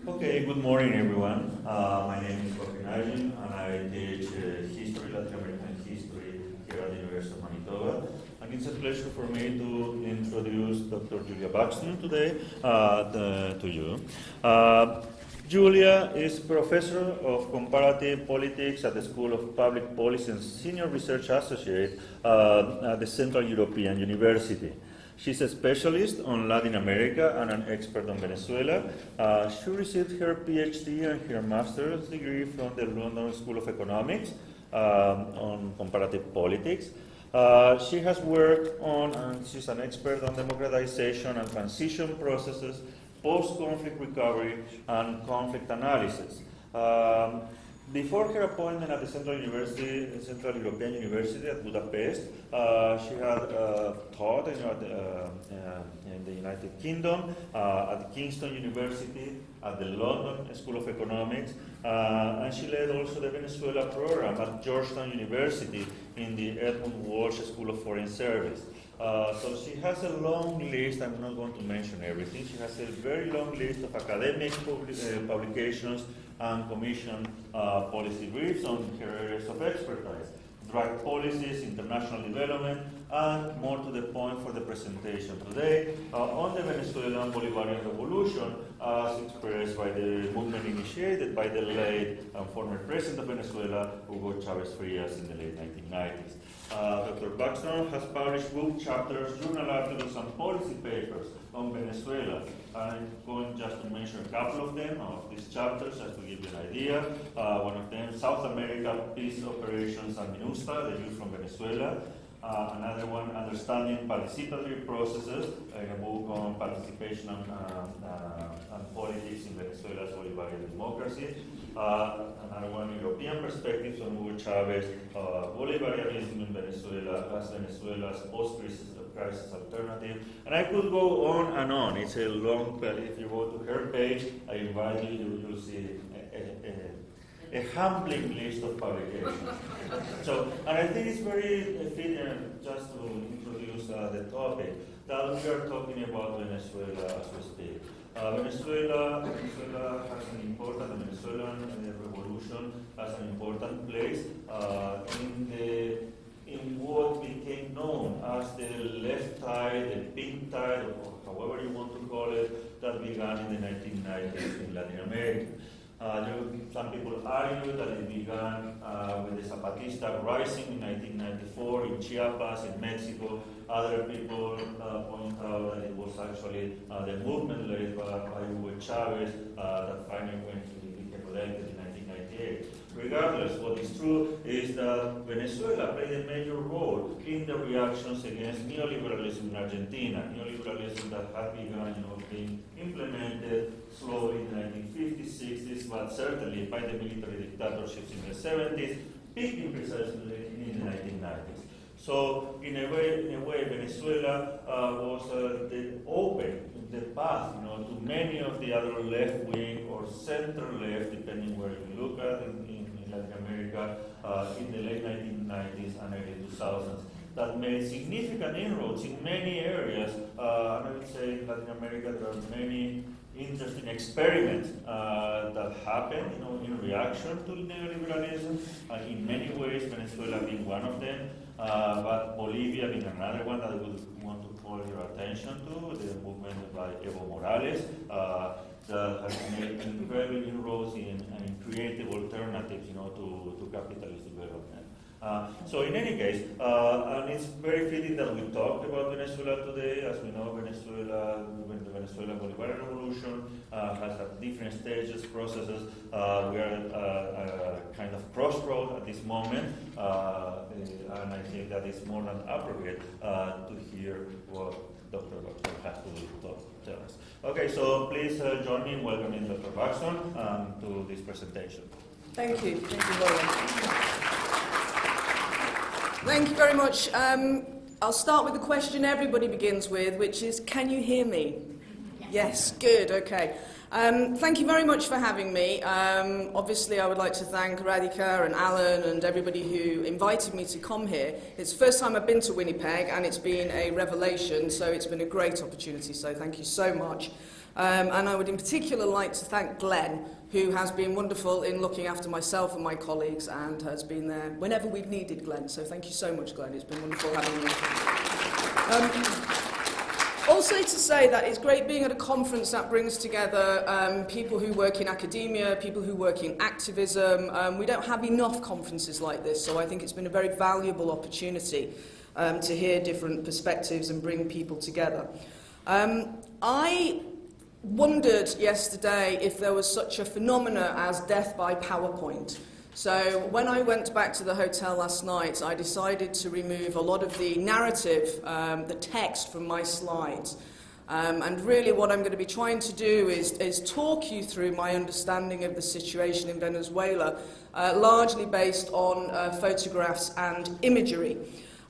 Okay, good morning everyone. My name is Najim and I teach history, Latin American history here at the University of Manitoba. And it's a pleasure for me to introduce Dr. Julia Buxton today to you. Julia is professor of comparative politics at the School of Public Policy and senior research associate at the Central European University. She's a specialist on Latin America and an expert on Venezuela. She received her PhD and her master's degree from the London School of Economics on comparative politics. She has worked on, and she's an expert on democratization and transition processes, post-conflict recovery, and conflict analysis. Before her appointment at the Central European University at Budapest, she had taught in the United Kingdom, at Kingston University, at the London School of Economics, and she led also the Venezuela program at Georgetown University in the Edmund Walsh School of Foreign Service. So she has a long list. I'm not going to mention everything. She has a very long list of academic publications and commission policy briefs on her areas of expertise: drug policies, international development, and more to the point for the presentation today, on the Venezuelan Bolivarian Revolution as expressed by the movement initiated by the late and former president of Venezuela, Hugo Chavez Frias, in the late 1990s. Dr. Buxton has published book chapters, journal articles, and policy papers on Venezuela. I'm going just to mention a couple of them, of these chapters, just to give you an idea. One of them, South America Peace Operations and MINUSTA, the youth from Venezuela. Another one, Understanding Participatory Processes, a book on participation and politics in Venezuela's Bolivarian democracy. Another one, European Perspectives on Hugo Chavez, Bolivarianism in Venezuela as Venezuela's post-crisis alternative. And I could go on and on. It's a long, if you go to her page, I invite you, you'll see a humbling list of publications. So, and I think it's very fitting, just to introduce the topic, that we are talking about Venezuela as we speak. Venezuela has an important, the Venezuelan revolution has an important place in what became known as the left tide, the pink tide, or however you want to call it, that began in the 1990s in Latin America. Some people argue that it began with the Zapatista rising in 1994 in Chiapas, in Mexico. Other people point out that it was actually the movement led by Hugo Chavez that finally went to became elected in 1998. Regardless, what is true is that Venezuela played a major role in the reactions against neoliberalism in Argentina, neoliberalism that had begun being implemented slowly in the 1950s, 60s, but certainly by the military dictatorships in the 70s, peaking precisely in the 1990s. So, in a way, Venezuela was the path, to many of the other left-wing or center-left, depending where you look at in Latin America, in the late 1990s and early 2000s, that made significant inroads in many areas. And I would say in Latin America there are many interesting experiments that happened, in reaction to neoliberalism. In many ways, Venezuela being one of them, but Bolivia being another one that I would want to call your attention to, the movement by Evo Morales, that has made incredible inroads in creative alternatives, to capitalist development. So in any case, and it's very fitting that we talked about Venezuela today. As we know, the Venezuelan Bolivarian Revolution has had different stages, processes. We are at a kind of crossroad at this moment, and I think that it's more than appropriate to hear what Dr. Buxton has to tell us. Okay, so please join me in welcoming Dr. Buxton to this presentation. Thank you. Thank you very much. Thank you very much. I'll start with the question everybody begins with, which is, can you hear me? Yes, good, okay. Thank you very much for having me. Obviously, I would like to thank Radhika and Alan and everybody who invited me to come here. It's the first time I've been to Winnipeg, and it's been a revelation, so it's been a great opportunity, so thank you so much. And I would in particular like to thank Glenn, who has been wonderful in looking after myself and my colleagues and has been there whenever we've needed Glenn. So thank you so much, Glenn. It's been wonderful having you. Also to say that it's great being at a conference that brings together people who work in academia, people who work in activism. We don't have enough conferences like this, so I think it's been a very valuable opportunity to hear different perspectives and bring people together. I wondered yesterday if there was such a phenomena as death by PowerPoint. So when I went back to the hotel last night, I decided to remove a lot of the narrative, the text from my slides. And really what I'm going to be trying to do is talk you through my understanding of the situation in Venezuela, largely based on photographs and imagery.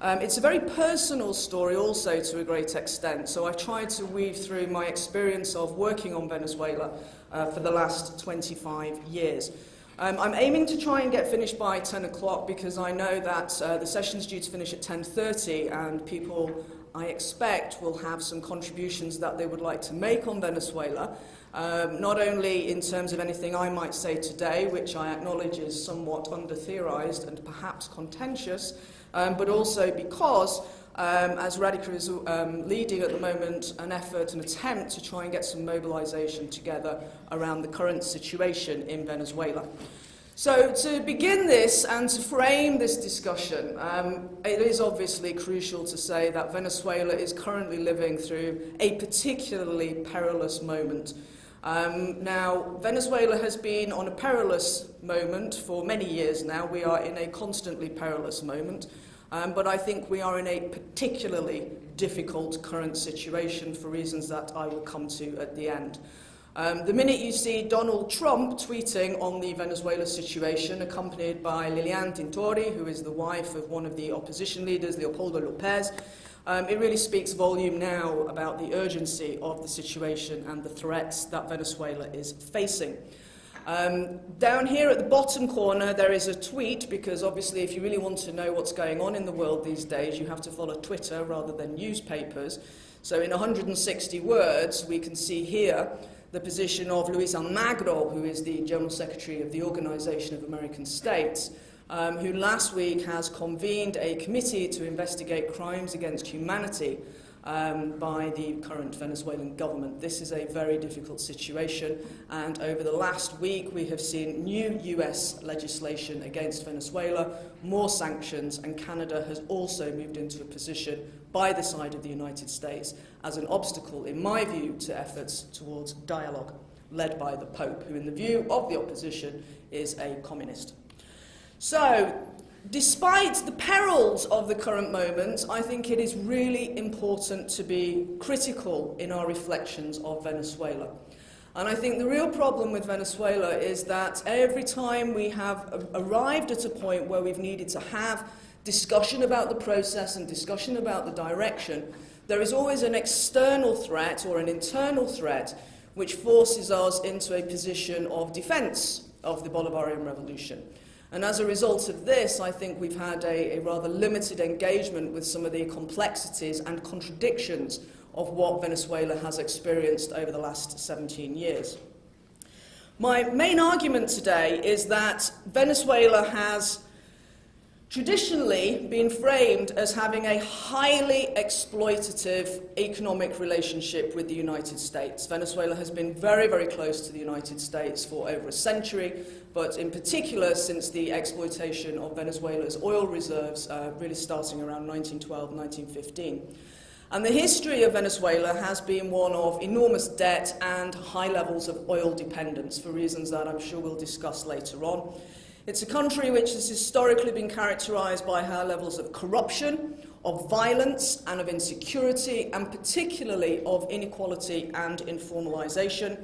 It's a very personal story also to a great extent, so I've tried to weave through my experience of working on Venezuela for the last 25 years. I'm aiming to try and get finished by 10 o'clock because I know that the session's due to finish at 10:30 and people, I expect, will have some contributions that they would like to make on Venezuela, not only in terms of anything I might say today, which I acknowledge is somewhat under-theorized and perhaps contentious, but also because, as Redistribution is leading at the moment an effort, an attempt to try and get some mobilization together around the current situation in Venezuela. So to begin this and to frame this discussion, it is obviously crucial to say that Venezuela is currently living through a particularly perilous moment. Now, Venezuela has been on a perilous moment for many years now. We are in a constantly perilous moment, but I think we are in a particularly difficult current situation for reasons that I will come to at the end. The minute you see Donald Trump tweeting on the Venezuela situation, accompanied by Lilian Tintori, who is the wife of one of the opposition leaders, Leopoldo Lopez, it really speaks volume now about the urgency of the situation and the threats that Venezuela is facing. Down here at the bottom corner there is a tweet, because obviously if you really want to know what's going on in the world these days you have to follow Twitter rather than newspapers. So in 160 words we can see here the position of Luis Almagro, who is the General Secretary of the Organization of American States, who last week has convened a committee to investigate crimes against humanity by the current Venezuelan government. This is a very difficult situation, and over the last week we have seen new US legislation against Venezuela, more sanctions, and Canada has also moved into a position by the side of the United States as an obstacle, in my view, to efforts towards dialogue, led by the Pope, who in the view of the opposition is a communist. So, despite the perils of the current moment, I think it is really important to be critical in our reflections of Venezuela. And I think the real problem with Venezuela is that every time we have arrived at a point where we've needed to have discussion about the process and discussion about the direction, there is always an external threat or an internal threat which forces us into a position of defense of the Bolivarian revolution. And as a result of this, I think we've had a rather limited engagement with some of the complexities and contradictions of what Venezuela has experienced over the last 17 years. My main argument today is that Venezuela has traditionally been framed as having a highly exploitative economic relationship with the United States. Venezuela has been very, very close to the United States for over a century, but in particular since the exploitation of Venezuela's oil reserves, really starting around 1912, 1915. And the history of Venezuela has been one of enormous debt and high levels of oil dependence, for reasons that I'm sure we'll discuss later on. It's a country which has historically been characterized by high levels of corruption, of violence and of insecurity, and particularly of inequality and informalization.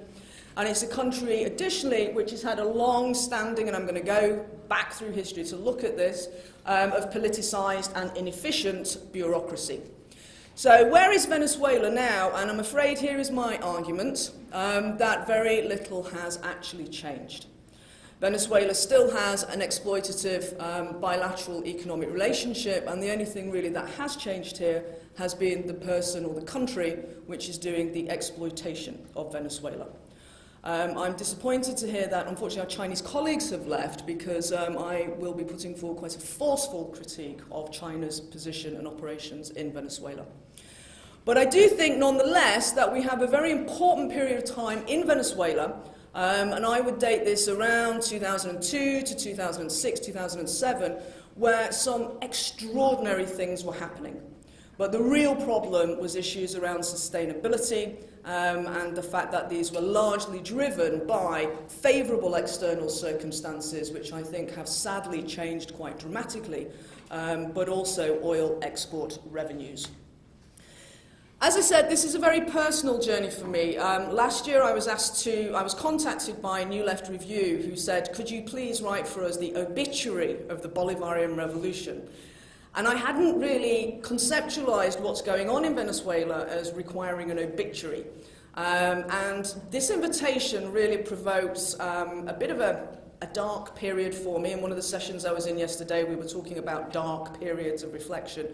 And it's a country, additionally, which has had a long-standing, and I'm going to go back through history to look at this, of politicized and inefficient bureaucracy. So where is Venezuela now? And I'm afraid here is my argument, that very little has actually changed. Venezuela still has an exploitative bilateral economic relationship, and the only thing really that has changed here has been the person or the country which is doing the exploitation of Venezuela. I'm disappointed to hear that unfortunately our Chinese colleagues have left, because I will be putting forward quite a forceful critique of China's position and operations in Venezuela. But I do think nonetheless that we have a very important period of time in Venezuela, and I would date this around 2002 to 2006, 2007, where some extraordinary things were happening. But the real problem was issues around sustainability, and the fact that these were largely driven by favourable external circumstances, which I think have sadly changed quite dramatically, but also oil export revenues. As I said, this is a very personal journey for me. Last year I was contacted by New Left Review, who said, could you please write for us the obituary of the Bolivarian Revolution? And I hadn't really conceptualized what's going on in Venezuela as requiring an obituary. And this invitation really provokes a bit of a dark period for me. In one of the sessions I was in yesterday, we were talking about dark periods of reflection,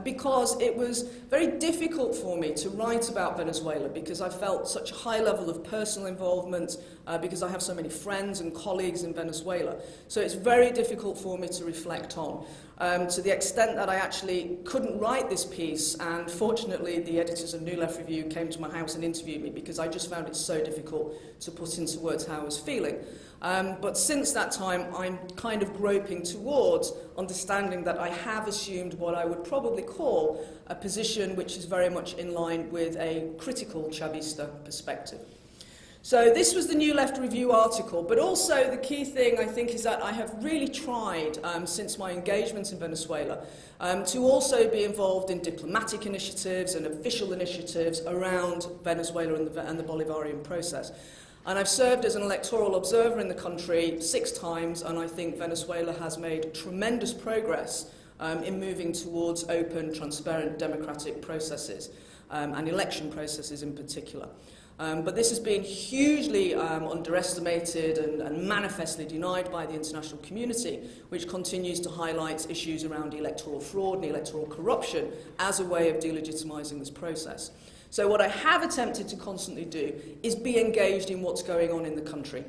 because it was very difficult for me to write about Venezuela, because I felt such a high level of personal involvement, because I have so many friends and colleagues in Venezuela. So it's very difficult for me to reflect on, to the extent that I actually couldn't write this piece, and fortunately the editors of New Left Review came to my house and interviewed me, because I just found it so difficult to put into words how I was feeling. But since that time, I'm kind of groping towards understanding that I have assumed what I would probably call a position which is very much in line with a critical Chavista perspective. So this was the New Left Review article, but also the key thing, I think, is that I have really tried, since my engagement in Venezuela, to also be involved in diplomatic initiatives and official initiatives around Venezuela and the Bolivarian process. And I've served as an electoral observer in the country 6 times, and I think Venezuela has made tremendous progress in moving towards open, transparent, democratic processes, and election processes in particular. But this has been hugely underestimated and manifestly denied by the international community, which continues to highlight issues around electoral fraud and electoral corruption as a way of delegitimizing this process. So what I have attempted to constantly do is be engaged in what's going on in the country.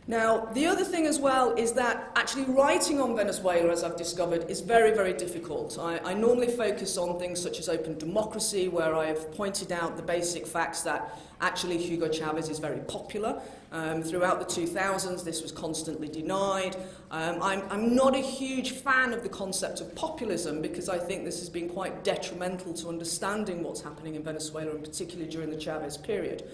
Now, the other thing as well is that actually writing on Venezuela, as I've discovered, is very, very difficult. I normally focus on things such as open democracy, where I have pointed out the basic facts that actually Hugo Chavez is very popular. Throughout the 2000s, this was constantly denied. I'm not a huge fan of the concept of populism, because I think this has been quite detrimental to understanding what's happening in Venezuela, and particularly during the Chavez period.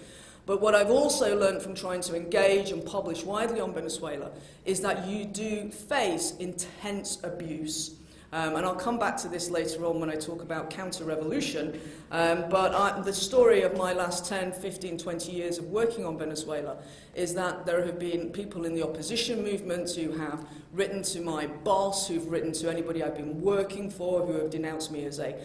But what I've also learned from trying to engage and publish widely on Venezuela is that you do face intense abuse. And I'll come back to this later on when I talk about counter-revolution. But the story of my last 10, 15, 20 years of working on Venezuela is that there have been people in the opposition movement who have written to my boss, who've written to anybody I've been working for, who have denounced me as a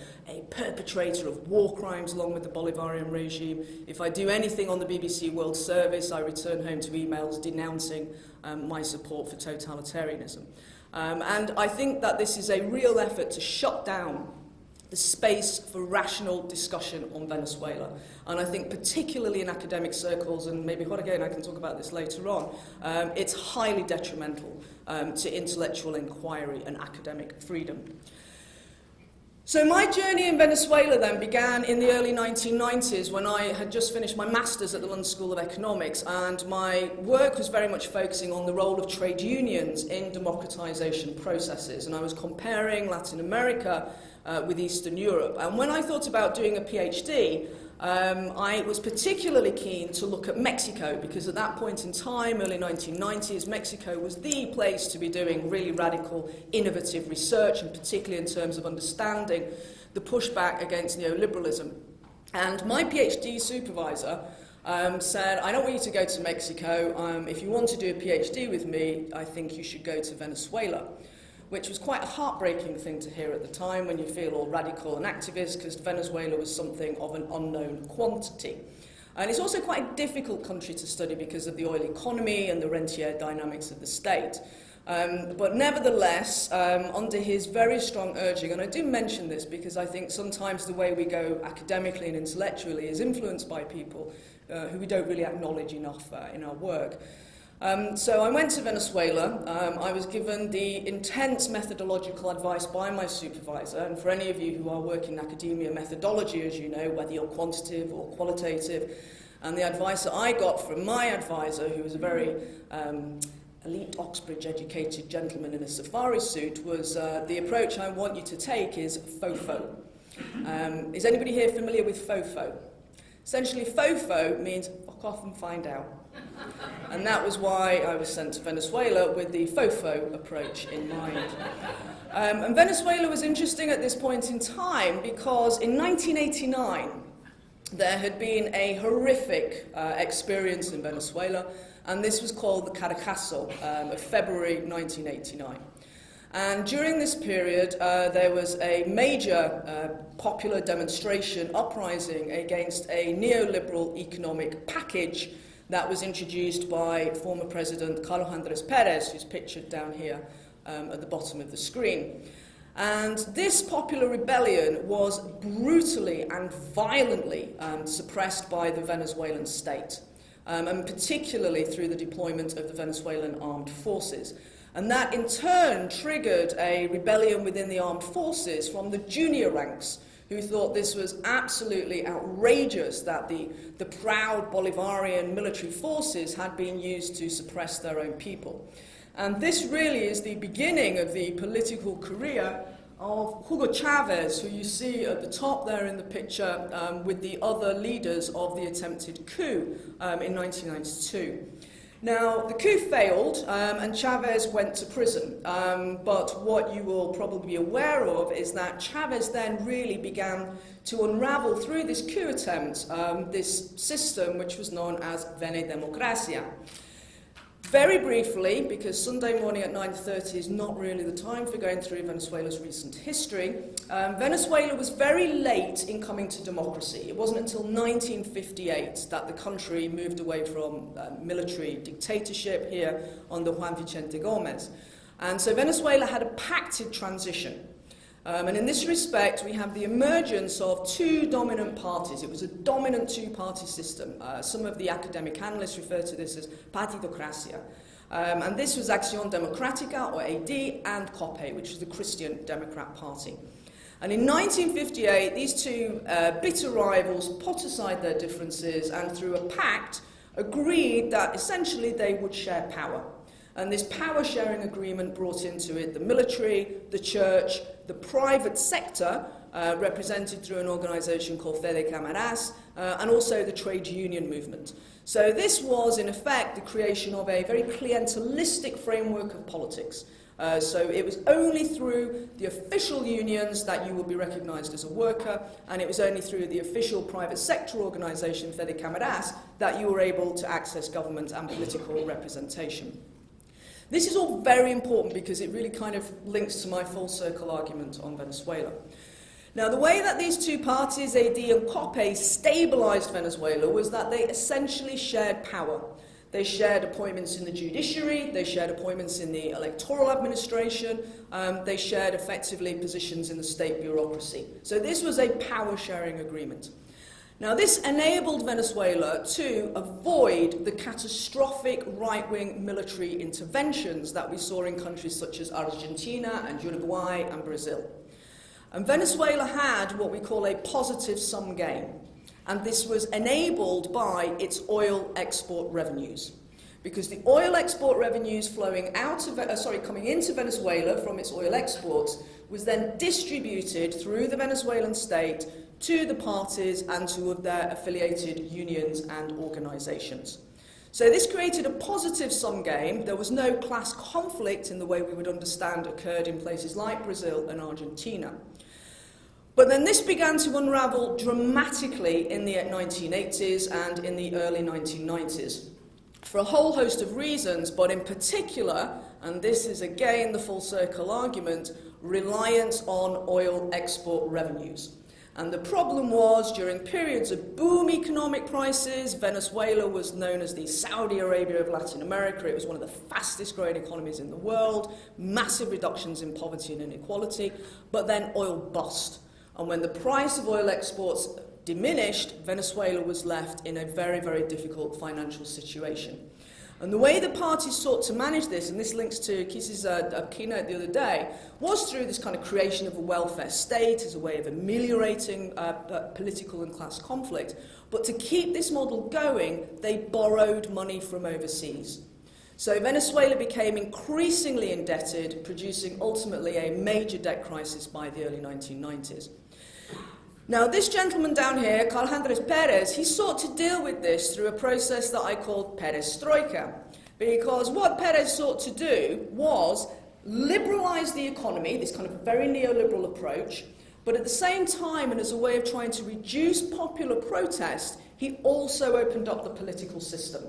perpetrator of war crimes along with the Bolivarian regime. If I do anything on the BBC World Service, I return home to emails denouncing my support for totalitarianism. And I think that this is a real effort to shut down the space for rational discussion on Venezuela. And I think particularly in academic circles, and maybe again I can talk about this later on, it's highly detrimental to intellectual inquiry and academic freedom. So my journey in Venezuela then began in the early 1990s, when I had just finished my master's at the London School of Economics, and my work was very much focusing on the role of trade unions in democratization processes, and I was comparing Latin America with Eastern Europe. And when I thought about doing a PhD, I was particularly keen to look at Mexico, because at that point in time, early 1990s, Mexico was the place to be doing really radical, innovative research, and particularly in terms of understanding the pushback against neoliberalism. And my PhD supervisor said, I don't want you to go to Mexico. If you want to do a PhD with me, I think you should go to Venezuela, which was quite a heartbreaking thing to hear at the time when you feel all radical and activist, because Venezuela was something of an unknown quantity. And it's also quite a difficult country to study because of the oil economy and the rentier dynamics of the state. But nevertheless, under his very strong urging, and I do mention this because I think sometimes the way we go academically and intellectually is influenced by people who we don't really acknowledge enough in our work. So I went to Venezuela. I was given the intense methodological advice by my supervisor, and for any of you who are working in academia, methodology, as you know, whether you're quantitative or qualitative, and the advice that I got from my advisor, who was a very elite Oxbridge-educated gentleman in a safari suit, was the approach I want you to take is FOFO. Is anybody here familiar with FOFO? Essentially, FOFO means fuck off and find out. And that was why I was sent to Venezuela with the FOFO approach in mind. And Venezuela was interesting at this point in time because in 1989, there had been a horrific experience in Venezuela, and this was called the Cara Castle of February 1989. And during this period, there was a major popular demonstration, uprising against a neoliberal economic package that was introduced by former President Carlos Perez, who's pictured down here at the bottom of the screen. And this popular rebellion was brutally and violently suppressed by the Venezuelan state, and particularly through the deployment of the Venezuelan armed forces. And that in turn triggered a rebellion within the armed forces from the junior ranks, who thought this was absolutely outrageous that the proud Bolivarian military forces had been used to suppress their own people. And this really is the beginning of the political career of Hugo Chavez, who you see at the top there in the picture with the other leaders of the attempted coup in 1992. Now, the coup failed and Chavez went to prison, but what you will probably be aware of is that Chavez then really began to unravel through this coup attempt this system which was known as Vene Democracia. Very briefly, because Sunday morning at 9:30 is not really the time for going through Venezuela's recent history, Venezuela was very late in coming to democracy. It wasn't until 1958 that the country moved away from military dictatorship here under Juan Vicente Gomez. And so Venezuela had a pacted transition. And in this respect, we have the emergence of two dominant parties. It was a dominant two-party system. Some of the academic analysts refer to this as partidocracia. And this was Acción Democrática, or AD, and COPE, which was the Christian Democrat Party. And in 1958, these two bitter rivals put aside their differences and, through a pact, agreed that essentially they would share power. And this power-sharing agreement brought into it the military, the church, the private sector, represented through an organisation called Fede Cámaras, and also the trade union movement. So this was, in effect, the creation of a very clientelistic framework of politics. So it was only through the official unions that you would be recognised as a worker, and it was only through the official private sector organisation, Fede Cámaras, that you were able to access government and political representation. This is all very important because it really kind of links to my full circle argument on Venezuela. Now, the way that these two parties, AD and COPE, stabilised Venezuela was that they essentially shared power. They shared appointments in the judiciary, they shared appointments in the electoral administration, they shared effectively positions in the state bureaucracy. So this was a power-sharing agreement. Now, this enabled Venezuela to avoid the catastrophic right-wing military interventions that we saw in countries such as Argentina and Uruguay and Brazil. And Venezuela had what we call a positive sum game, and this was enabled by its oil export revenues. Because the oil export revenues flowing out of, coming into Venezuela from its oil exports was then distributed through the Venezuelan state to the parties and to their affiliated unions and organisations. So this created a positive sum game. There was no class conflict in the way we would understand occurred in places like Brazil and Argentina. But then this began to unravel dramatically in the 1980s and in the early 1990s for a whole host of reasons, but in particular, and this is again the full circle argument, reliance on oil export revenues. And the problem was, during periods of boom economic prices, Venezuela was known as the Saudi Arabia of Latin America. It was one of the fastest growing economies in the world, massive reductions in poverty and inequality, but then oil bust. And when the price of oil exports diminished, Venezuela was left in a very, very difficult financial situation. And the way the parties sought to manage this, and this links to Kis's keynote the other day, was through this kind of creation of a welfare state as a way of ameliorating political and class conflict. But to keep this model going, they borrowed money from overseas. So Venezuela became increasingly indebted, producing ultimately a major debt crisis by the early 1990s. Now, this gentleman down here, Perez, he sought to deal with this through a process that I called perestroika, because what Perez sought to do was liberalize the economy, this kind of very neoliberal approach, but at the same time, and as a way of trying to reduce popular protest, he also opened up the political system.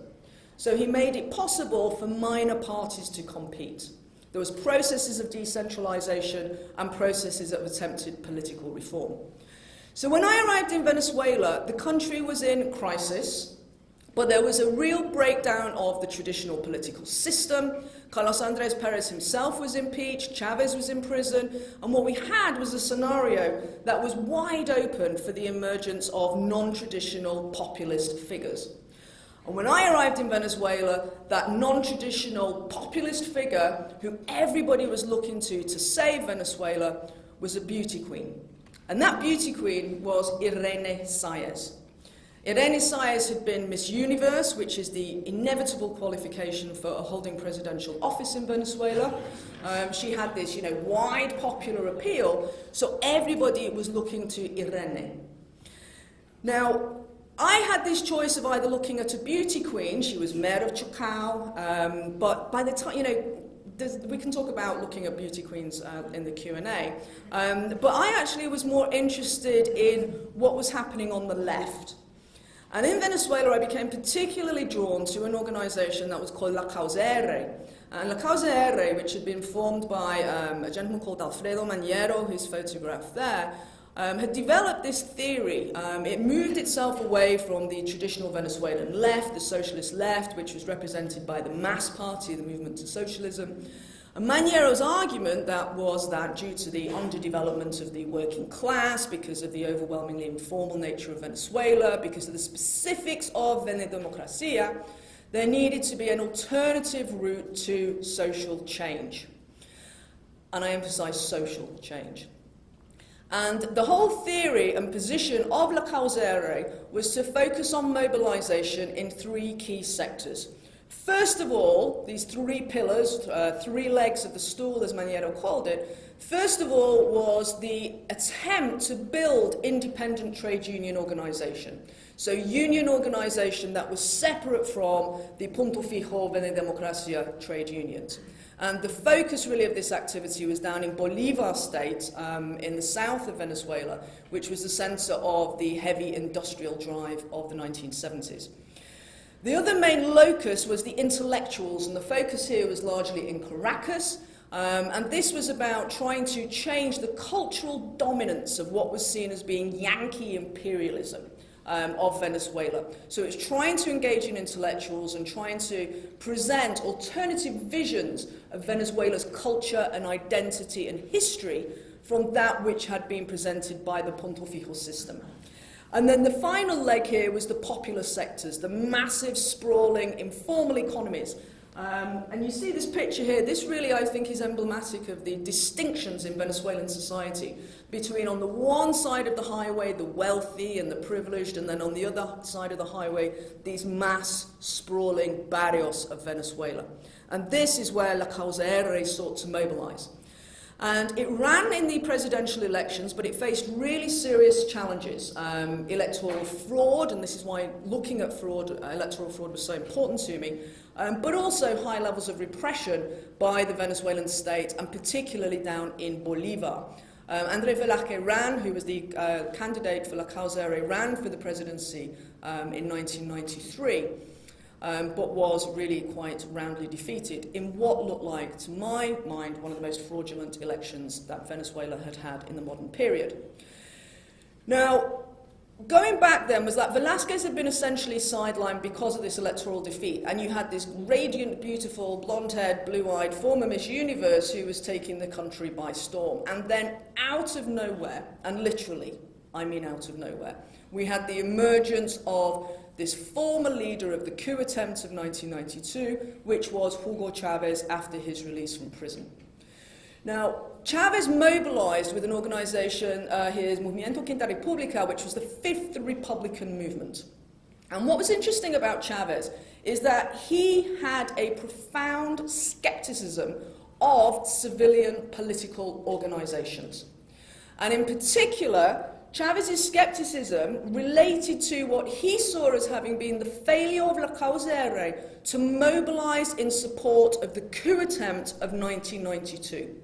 So he made it possible for minor parties to compete. There was processes of decentralization and processes of attempted political reform. So when I arrived in Venezuela, the country was in crisis, but there was a real breakdown of the traditional political system. Carlos Andrés Perez himself was impeached, Chavez was in prison, and what we had was a scenario that was wide open for the emergence of non-traditional populist figures. And when I arrived in Venezuela, that non-traditional populist figure who everybody was looking to save Venezuela was a beauty queen. And that beauty queen was Irene Saez. Irene Saez had been Miss Universe, which is the inevitable qualification for holding presidential office in Venezuela. She had this, wide popular appeal, so everybody was looking to Irene. Now, I had this choice of either looking at a beauty queen, she was mayor of Chocó, but by the time, we can talk about looking at beauty queens in the Q&A, but I actually was more interested in what was happening on the left. And in Venezuela, I became particularly drawn to an organization that was called La Causa R. And La Causa R, which had been formed by a gentleman called Alfredo Mañero, who's photographed there, had developed this theory. It moved itself away from the traditional Venezuelan left, the socialist left, which was represented by the MAS party, the Movement to Socialism. And Mañero's argument was that due to the underdevelopment of the working class, because of the overwhelmingly informal nature of Venezuela, because of the specifics of Venedemocracia, there needed to be an alternative route to social change. And I emphasize social change. And the whole theory and position of La Causa R was to focus on mobilization in three key sectors. First of all, these three pillars, three legs of the stool, as Mañero called it, first of all was the attempt to build independent trade union organization. So union organization that was separate from the Punto Fijo Venedemocracia trade unions. And the focus really of this activity was down in Bolivar state, in the south of Venezuela, which was the center of the heavy industrial drive of the 1970s. The other main locus was the intellectuals, and the focus here was largely in Caracas, and this was about trying to change the cultural dominance of what was seen as being Yankee imperialism of Venezuela. So it's trying to engage in intellectuals and trying to present alternative visions of Venezuela's culture and identity and history from that which had been presented by the Punto Fijo system. And then the final leg here was the popular sectors, the massive, sprawling, informal economies. And you see this picture here. This really, I think, is emblematic of the distinctions in Venezuelan society between, on the one side of the highway, the wealthy and the privileged, and then on the other side of the highway, these mass, sprawling barrios of Venezuela. And this is where La Causa R sought to mobilize. And it ran in the presidential elections, but it faced really serious challenges. Electoral fraud, and this is why looking at electoral fraud was so important to me, but also high levels of repression by the Venezuelan state, and particularly down in Bolivar. André Velázquez ran, who was the candidate for La Causa R, ran for the presidency in 1993. But was really quite roundly defeated in what looked like, to my mind, one of the most fraudulent elections that Venezuela had had in the modern period. Now, going back then was that Velázquez had been essentially sidelined because of this electoral defeat, and you had this radiant, beautiful, blonde-haired, blue-eyed former Miss Universe who was taking the country by storm. And then out of nowhere, and literally, I mean out of nowhere, we had the emergence of this former leader of the coup attempt of 1992, which was Hugo Chavez after his release from prison. Now, Chavez mobilized with an organization, his Movimiento Quinta República, which was the fifth Republican movement. And what was interesting about Chavez is that he had a profound skepticism of civilian political organizations. And in particular, Chavez's skepticism related to what he saw as having been the failure of la Causa to mobilize in support of the coup attempt of 1992.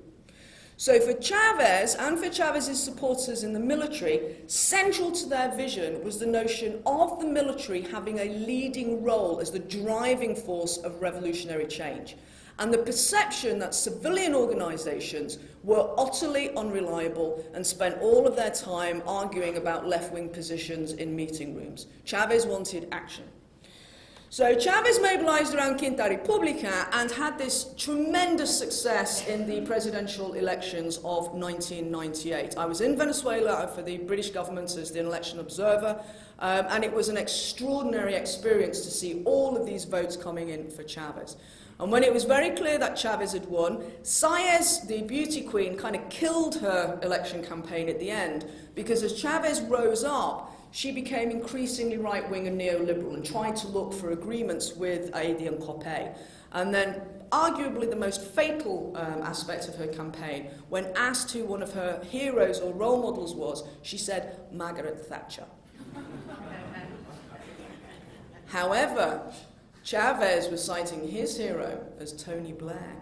So for Chavez and for Chavez's supporters in the military, central to their vision was the notion of the military having a leading role as the driving force of revolutionary change, and the perception that civilian organizations were utterly unreliable and spent all of their time arguing about left-wing positions in meeting rooms. Chavez wanted action. So Chavez mobilized around Quinta República and had this tremendous success in the presidential elections of 1998. I was in Venezuela for the British government as the election observer, and it was an extraordinary experience to see all of these votes coming in for Chavez. And when it was very clear that Chavez had won, Saez, the beauty queen, kind of killed her election campaign at the end, because as Chavez rose up, she became increasingly right-wing and neoliberal and tried to look for agreements with Haïti and Copé. And then, arguably the most fatal aspect of her campaign, when asked who one of her heroes or role models was, she said, Margaret Thatcher. However, Chavez was citing his hero as Tony Blair.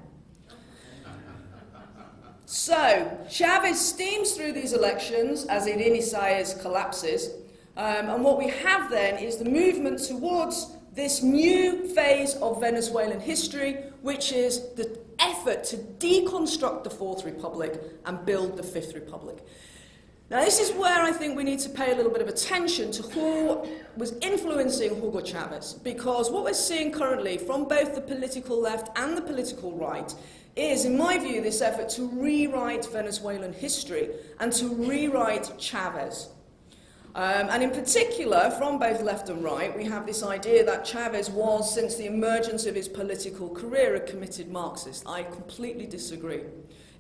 So, Chavez steams through these elections as Irene Saez collapses, and what we have then is the movement towards this new phase of Venezuelan history, which is the effort to deconstruct the Fourth Republic and build the Fifth Republic. Now, this is where I think we need to pay a little bit of attention to who was influencing Hugo Chavez, because what we're seeing currently from both the political left and the political right is, in my view, this effort to rewrite Venezuelan history and to rewrite Chavez. And in particular, from both left and right, we have this idea that Chavez was, since the emergence of his political career, a committed Marxist. I completely disagree.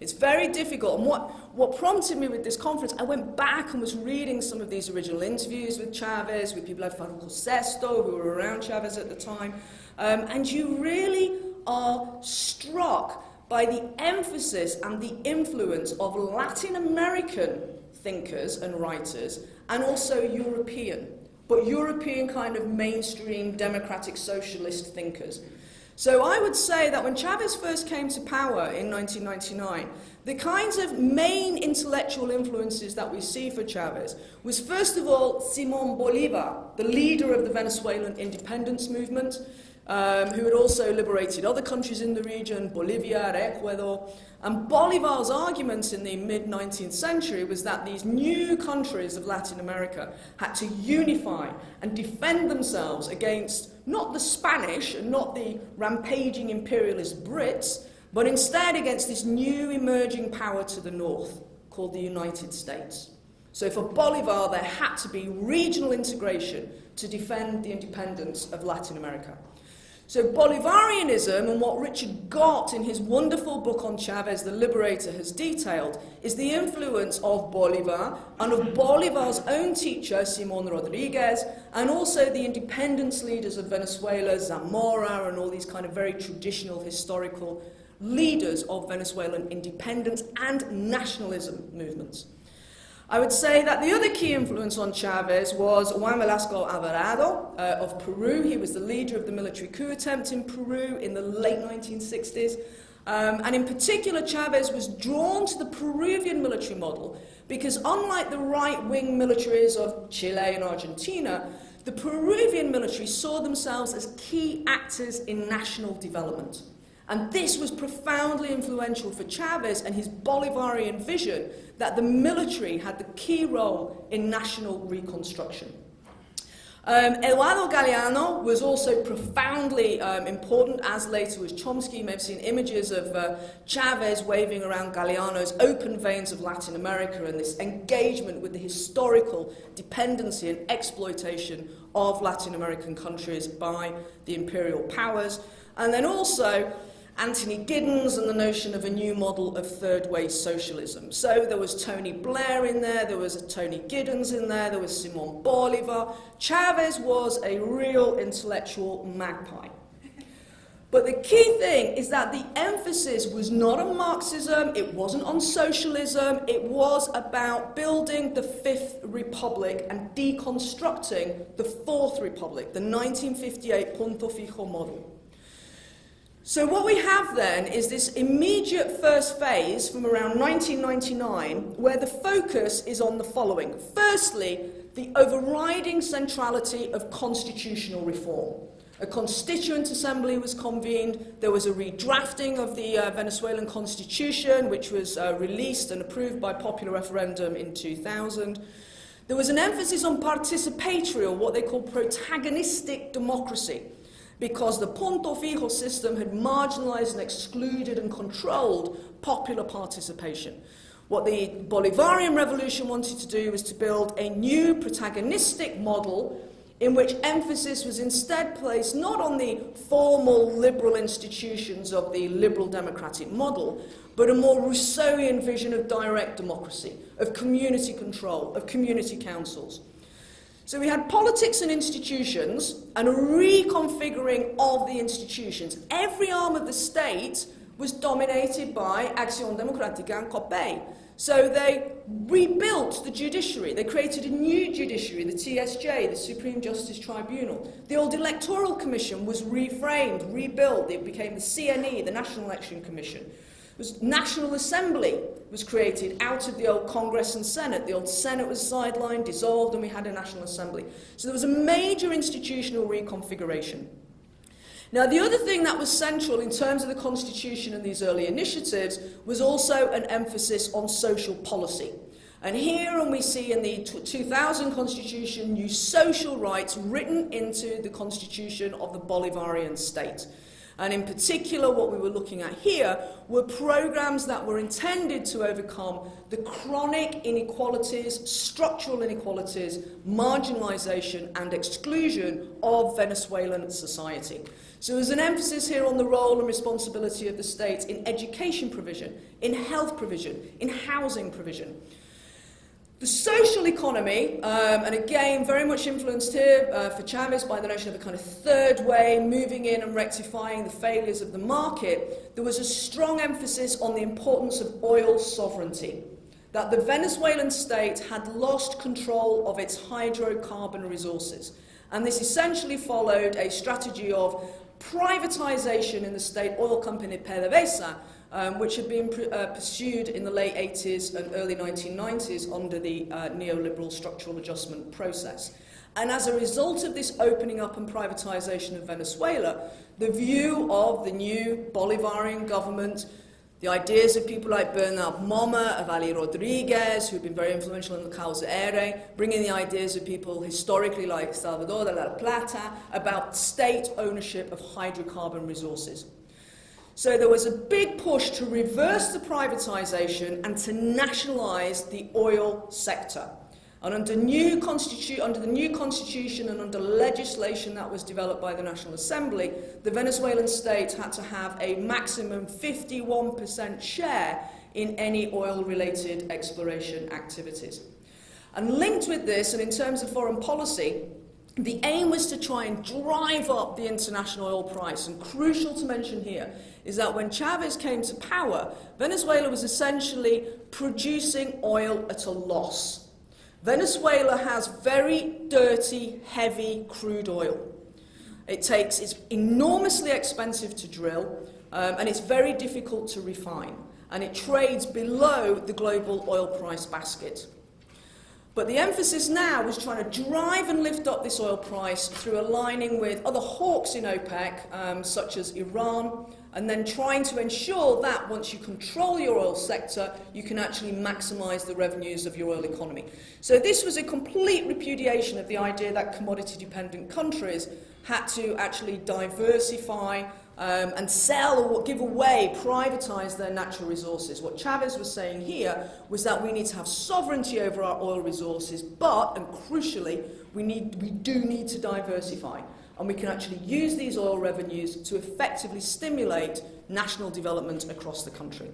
It's very difficult, and what prompted me with this conference, I went back and was reading some of these original interviews with Chavez, with people like Farruko Sesto, who were around Chavez at the time, and you really are struck by the emphasis and the influence of Latin American thinkers and writers, and also European, but European kind of mainstream democratic socialist thinkers. So I would say that when Chavez first came to power in 1999, the kinds of main intellectual influences that we see for Chavez was, first of all, Simón Bolívar, the leader of the Venezuelan independence movement, who had also liberated other countries in the region, Bolivia, Ecuador. And Bolívar's argument in the mid-19th century was that these new countries of Latin America had to unify and defend themselves against not the Spanish and not the rampaging imperialist Brits, but instead against this new emerging power to the north called the United States. So for Bolívar, there had to be regional integration to defend the independence of Latin America. So Bolivarianism, and what Richard Gott in his wonderful book on Chavez, The Liberator, has detailed, is the influence of Bolívar and of Bolívar's own teacher, Simón Rodríguez, and also the independence leaders of Venezuela, Zamora, and all these kind of very traditional historical leaders of Venezuelan independence and nationalism movements. I would say that the other key influence on Chavez was Juan Velasco Alvarado of Peru. He was the leader of the military coup attempt in Peru in the late 1960s. And in particular, Chavez was drawn to the Peruvian military model because, unlike the right-wing militaries of Chile and Argentina, the Peruvian military saw themselves as key actors in national development. And this was profoundly influential for Chavez and his Bolivarian vision that the military had the key role in national reconstruction. Eduardo Galeano was also profoundly important, as later was Chomsky. You may have seen images of Chavez waving around Galeano's open veins of Latin America and this engagement with the historical dependency and exploitation of Latin American countries by the imperial powers. And then also Anthony Giddens and the notion of a new model of third-way socialism. So there was Tony Blair in there was Tony Giddens in there was Simon Bolivar. Chavez was a real intellectual magpie. But the key thing is that the emphasis was not on Marxism, it wasn't on socialism, it was about building the Fifth Republic and deconstructing the Fourth Republic, the 1958 Punto Fijo model. So what we have then is this immediate first phase from around 1999 where the focus is on the following. Firstly, the overriding centrality of constitutional reform. A constituent assembly was convened, there was a redrafting of the Venezuelan constitution which was released and approved by popular referendum in 2000. There was an emphasis on participatory, or what they call protagonistic democracy, because the Punto Fijo system had marginalized and excluded and controlled popular participation. What the Bolivarian Revolution wanted to do was to build a new protagonistic model in which emphasis was instead placed not on the formal liberal institutions of the liberal democratic model, but a more Rousseauian vision of direct democracy, of community control, of community councils. So we had politics and institutions and a reconfiguring of the institutions. Every arm of the state was dominated by Acción Democrática and COPEI. So they rebuilt the judiciary. They created a new judiciary, the TSJ, the Supreme Justice Tribunal. The old Electoral Commission was reframed, rebuilt. It became the CNE, the National Election Commission. National Assembly was created out of the old Congress and Senate. The old Senate was sidelined, dissolved, and we had a National Assembly. So there was a major institutional reconfiguration. Now, the other thing that was central in terms of the Constitution and these early initiatives was also an emphasis on social policy. And here, and we see in the 2000 Constitution, new social rights written into the Constitution of the Bolivarian state. And in particular, what we were looking at here were programs that were intended to overcome the chronic inequalities, structural inequalities, marginalization and exclusion of Venezuelan society. So there's an emphasis here on the role and responsibility of the state in education provision, in health provision, in housing provision. The social economy, and again, very much influenced here for Chavez by the notion of a kind of third way, moving in and rectifying the failures of the market, there was a strong emphasis on the importance of oil sovereignty, that the Venezuelan state had lost control of its hydrocarbon resources. And this essentially followed a strategy of privatization in the state oil company PDVSA, which had been pursued in the late 80s and early 1990s under the neoliberal structural adjustment process. And as a result of this opening up and privatization of Venezuela, the view of the new Bolivarian government, the ideas of people like Bernard Moma, of Ali Rodriguez, who have been very influential in the Causa, bringing the ideas of people historically like Salvador de la Plata about state ownership of hydrocarbon resources. So there was a big push to reverse the privatization and to nationalize the oil sector. And under the new constitution and under legislation that was developed by the National Assembly, the Venezuelan state had to have a maximum 51% share in any oil-related exploration activities. And linked with this, and in terms of foreign policy, the aim was to try and drive up the international oil price. And crucial to mention here is that when Chavez came to power, Venezuela was essentially producing oil at a loss. Venezuela has very dirty, heavy crude oil. It's enormously expensive to drill, and it's very difficult to refine. And it trades below the global oil price basket. But the emphasis now was trying to drive and lift up this oil price through aligning with other hawks in OPEC, such as Iran, and then trying to ensure that once you control your oil sector, you can actually maximise the revenues of your oil economy. So this was a complete repudiation of the idea that commodity-dependent countries had to actually diversify and sell or give away, privatise their natural resources. What Chavez was saying here was that we need to have sovereignty over our oil resources, but, and crucially, we do need to diversify. And we can actually use these oil revenues to effectively stimulate national development across the country.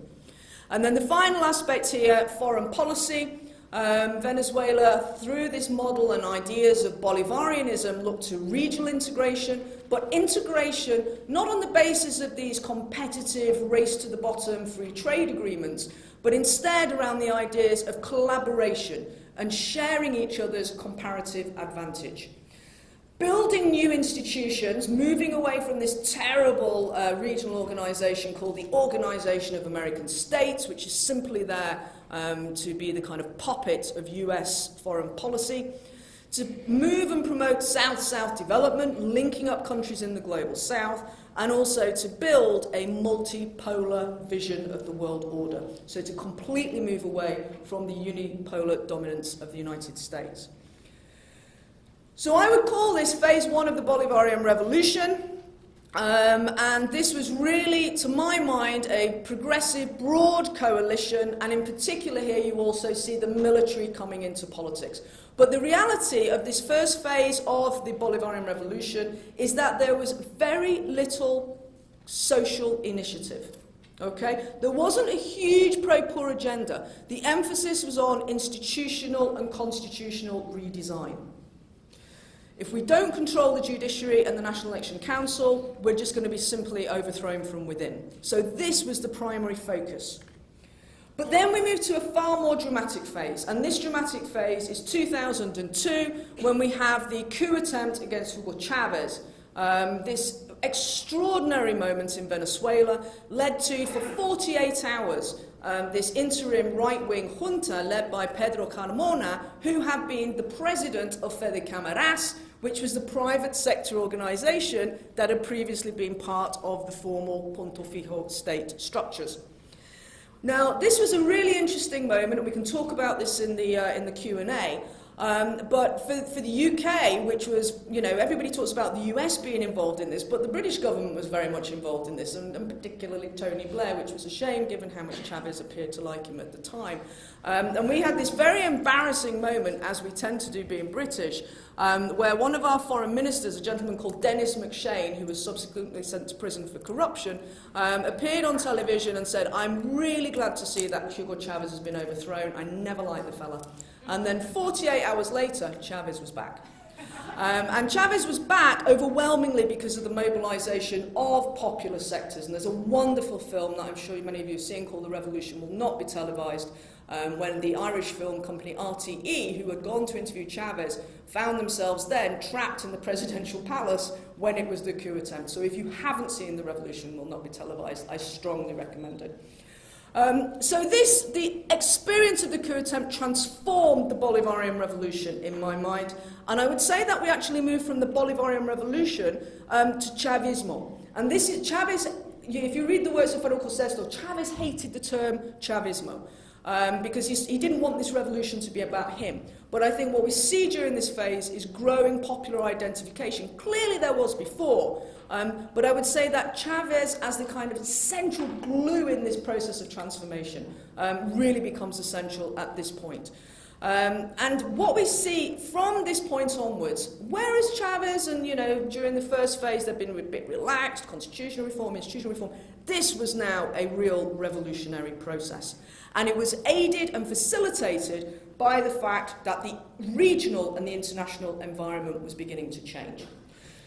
And then the final aspect here, foreign policy. Venezuela, through this model and ideas of Bolivarianism, looked to regional integration, but integration not on the basis of these competitive race-to-the-bottom free trade agreements, but instead around the ideas of collaboration and sharing each other's comparative advantage. Building new institutions, moving away from this terrible regional organisation called the Organization of American States, which is simply there to be the kind of puppet of US foreign policy, to move and promote South-South development, linking up countries in the global South, and also to build a multipolar vision of the world order. So to completely move away from the unipolar dominance of the United States. So I would call this phase one of the Bolivarian Revolution, and this was really, to my mind, a progressive, broad coalition, and in particular here you also see the military coming into politics. But the reality of this first phase of the Bolivarian Revolution is that there was very little social initiative. Okay? There wasn't a huge pro-poor agenda. The emphasis was on institutional and constitutional redesign. If we don't control the judiciary and the National Election Council, we're just going to be simply overthrown from within. So this was the primary focus. But then we moved to a far more dramatic phase, and this dramatic phase is 2002, when we have the coup attempt against Hugo Chavez. This extraordinary moment in Venezuela led to, for 48 hours, this interim right-wing junta led by Pedro Carmona, who had been the president of Fede Cámaras, which was the private sector organisation that had previously been part of the formal Punto Fijo state structures. Now, this was a really interesting moment, and we can talk about this in the Q&A. But for the UK, which was, you know, everybody talks about the US being involved in this, but the British government was very much involved in this, and particularly Tony Blair, which was a shame given how much Chavez appeared to like him at the time. And we had this very embarrassing moment, as we tend to do being British, where one of our foreign ministers, a gentleman called Dennis McShane, who was subsequently sent to prison for corruption, appeared on television and said, "I'm really glad to see that Hugo Chavez has been overthrown. I never liked the fella." And then 48 hours later, Chavez was back. And Chavez was back overwhelmingly because of the mobilisation of popular sectors. And there's a wonderful film that I'm sure many of you have seen called The Revolution Will Not Be Televised, when the Irish film company RTE, who had gone to interview Chavez, found themselves then trapped in the presidential palace when it was the coup attempt. So if you haven't seen The Revolution Will Not Be Televised, I strongly recommend it. The experience of the coup attempt transformed the Bolivarian Revolution in my mind, and I would say that we actually moved from the Bolivarian Revolution to Chavismo. And this is Chavez, if you read the words of Federico Sesto, Chavez hated the term Chavismo because he didn't want this revolution to be about him. But I think what we see during this phase is growing popular identification. Clearly there was before, but I would say that Chavez, as the kind of central glue in this process of transformation, really becomes essential at this point. And what we see from this point onwards, whereas Chavez and, you know, during the first phase they've been a bit relaxed, constitutional reform, institutional reform, this was now a real revolutionary process. And it was aided and facilitated by the fact that the regional and the international environment was beginning to change.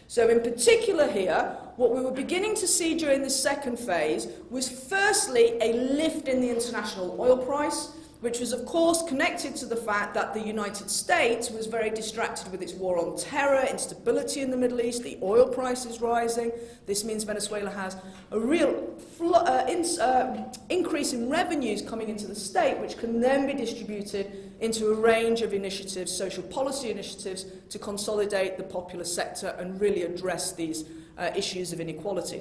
So in particular here, what we were beginning to see during the second phase was firstly a lift in the international oil price. which was of course connected to the fact that the United States was very distracted with its war on terror, instability in the Middle East, the oil price is rising. This means Venezuela has a real increase in revenues coming into the state, which can then be distributed into a range of initiatives, social policy initiatives, to consolidate the popular sector and really address these issues of inequality.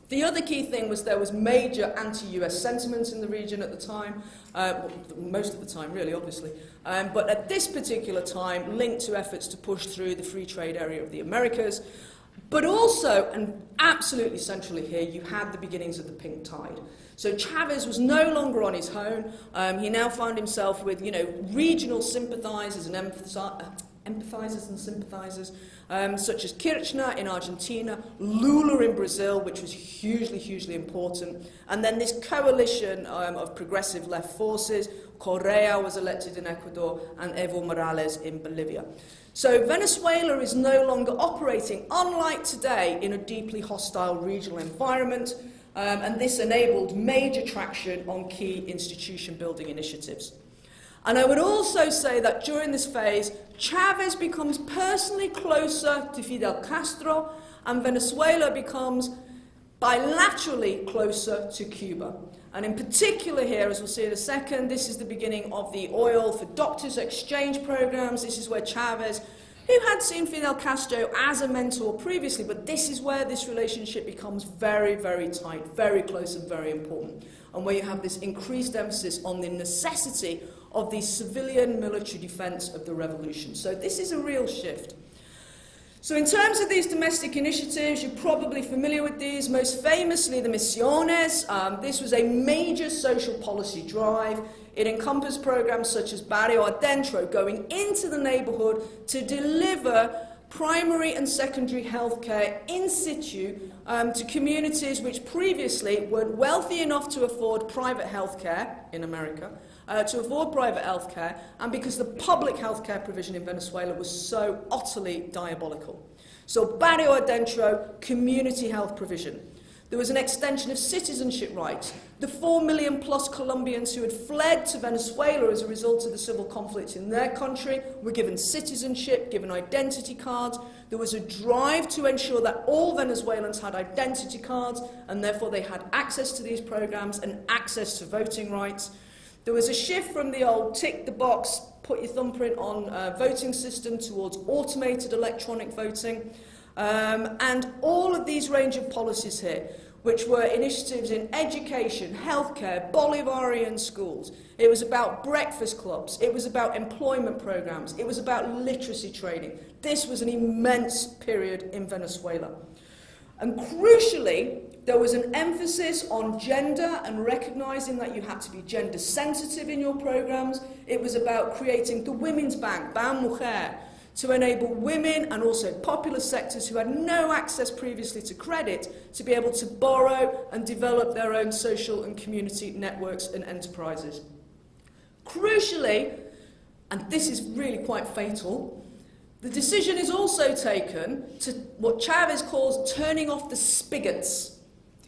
The other key thing was there was major anti-US sentiment in the region at the time, most of the time really, obviously, but at this particular time linked to efforts to push through the free trade area of the Americas. But also, and absolutely centrally here, you had the beginnings of the pink tide. So Chavez was no longer on his own. He now found himself with, regional sympathizers and empathizers and sympathizers, such as Kirchner in Argentina, Lula in Brazil, which was hugely, hugely important, and then this coalition of progressive left forces. Correa was elected in Ecuador, and Evo Morales in Bolivia. So Venezuela is no longer operating, unlike today, in a deeply hostile regional environment, and this enabled major traction on key institution-building initiatives. And I would also say that during this phase, Chavez becomes personally closer to Fidel Castro, and Venezuela becomes bilaterally closer to Cuba. And in particular here, as we'll see in a second, this is the beginning of the oil for doctors exchange programs. This is where Chavez, who had seen Fidel Castro as a mentor previously, but this is where this relationship becomes very, very tight, very close and very important, and where you have this increased emphasis on the necessity of the civilian military defense of the revolution. So this is a real shift. So in terms of these domestic initiatives, you're probably familiar with these, most famously the Misiones. This was a major social policy drive. It encompassed programs such as Barrio Adentro, going into the neighborhood to deliver primary and secondary healthcare in situ to communities which previously weren't wealthy enough to afford private healthcare in America, to afford private healthcare, and because the public healthcare provision in Venezuela was so utterly diabolical. So Barrio Adentro, community health provision. There was an extension of citizenship rights. The 4 million plus Colombians who had fled to Venezuela as a result of the civil conflict in their country were given citizenship, given identity cards. There was a drive to ensure that all Venezuelans had identity cards, and therefore they had access to these programs and access to voting rights. There was a shift from the old tick the box, put your thumbprint on voting system towards automated electronic voting. And all of these range of policies here, which were initiatives in education, healthcare, Bolivarian schools. It was about breakfast clubs. It was about employment programs. It was about literacy training. This was an immense period in Venezuela. And crucially, there was an emphasis on gender and recognizing that you had to be gender sensitive in your programs. It was about creating the Women's Bank, Ban Mujer, to enable women and also popular sectors who had no access previously to credit to be able to borrow and develop their own social and community networks and enterprises. Crucially, and this is really quite fatal, the decision is also taken to what Chavez calls turning off the spigots,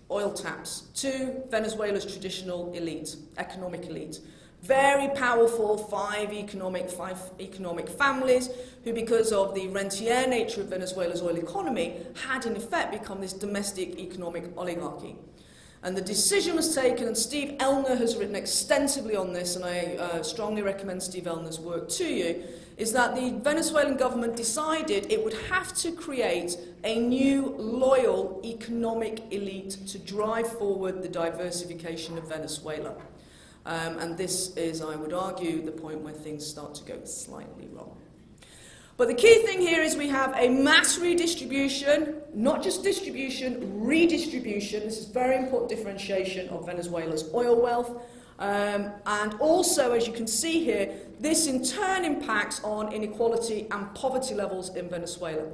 oil taps, to Venezuela's traditional elite, economic elite. Very powerful five economic families who, because of the rentier nature of Venezuela's oil economy, had in effect become this domestic economic oligarchy. And the decision was taken, and Steve Elner has written extensively on this, and I strongly recommend Steve Elner's work to you, is that the Venezuelan government decided it would have to create a new, loyal economic elite to drive forward the diversification of Venezuela. And this is, I would argue, the point where things start to go slightly wrong. But the key thing here is we have a mass redistribution, not just distribution, redistribution. This is very important differentiation of Venezuela's oil wealth. And also, as you can see here, this in turn impacts on inequality and poverty levels in Venezuela.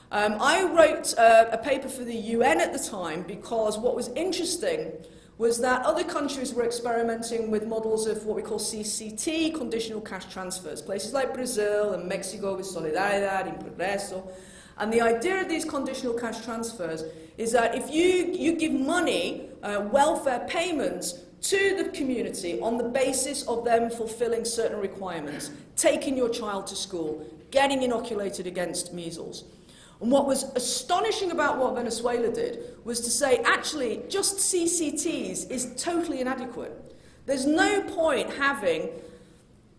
I wrote a paper for the UN at the time because what was interesting was that other countries were experimenting with models of what we call CCT, conditional cash transfers, places like Brazil and Mexico with Solidaridad and Progreso. And the idea of these conditional cash transfers is that if you give money, welfare payments, to the community on the basis of them fulfilling certain requirements, taking your child to school, getting inoculated against measles. And what was astonishing about what Venezuela did was to say, actually, just CCTs is totally inadequate. There's no point having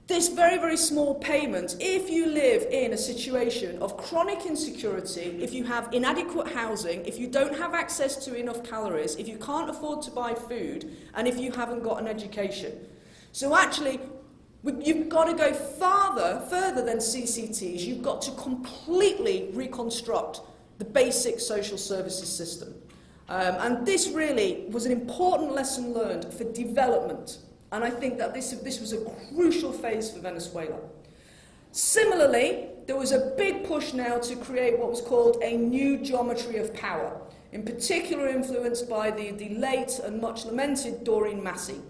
this very, very small payment if you live in a situation of chronic insecurity, if you have inadequate housing, if you don't have access to enough calories, if you can't afford to buy food, and if you haven't got an education. So actually, you've got to go further than CCTs. You've got to completely reconstruct the basic social services system. And this really was an important lesson learned for development. And I think that this was a crucial phase for Venezuela. Similarly, there was a big push now to create what was called a new geometry of power, in particular influenced by the late and much lamented Doreen Massey.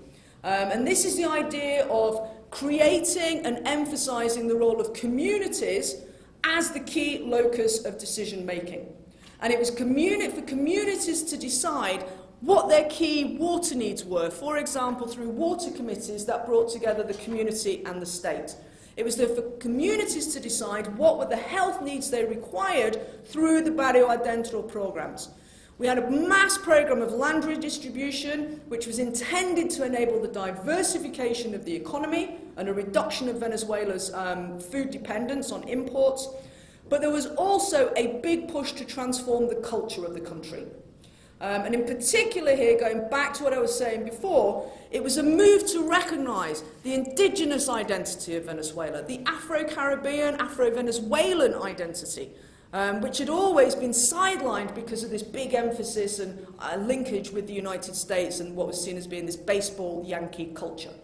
And this is the idea of creating and emphasizing the role of communities as the key locus of decision making. And it was for communities to decide what their key water needs were, for example, through water committees that brought together the community and the state. It was for communities to decide what were the health needs they required through the Barrio Adentro programs. We had a mass program of land redistribution, which was intended to enable the diversification of the economy and a reduction of Venezuela's food dependence on imports. But there was also a big push to transform the culture of the country. And in particular here, going back to what I was saying before, it was a move to recognise the indigenous identity of Venezuela, the Afro-Caribbean, Afro-Venezuelan identity, which had always been sidelined because of this big emphasis and linkage with the United States and what was seen as being this baseball Yankee culture.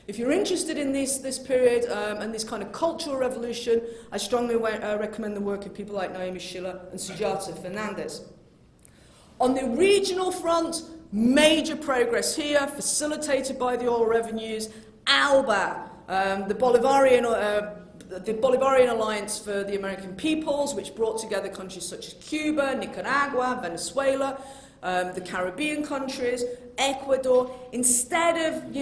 If you're interested in this period and this kind of cultural revolution, I strongly recommend the work of people like Naomi Schiller and Sujata Fernandez. On the regional front, major progress here, facilitated by the oil revenues. ALBA, the Bolivarian Alliance for the American Peoples, which brought together countries such as Cuba, Nicaragua, Venezuela, the Caribbean countries, Ecuador. Instead of,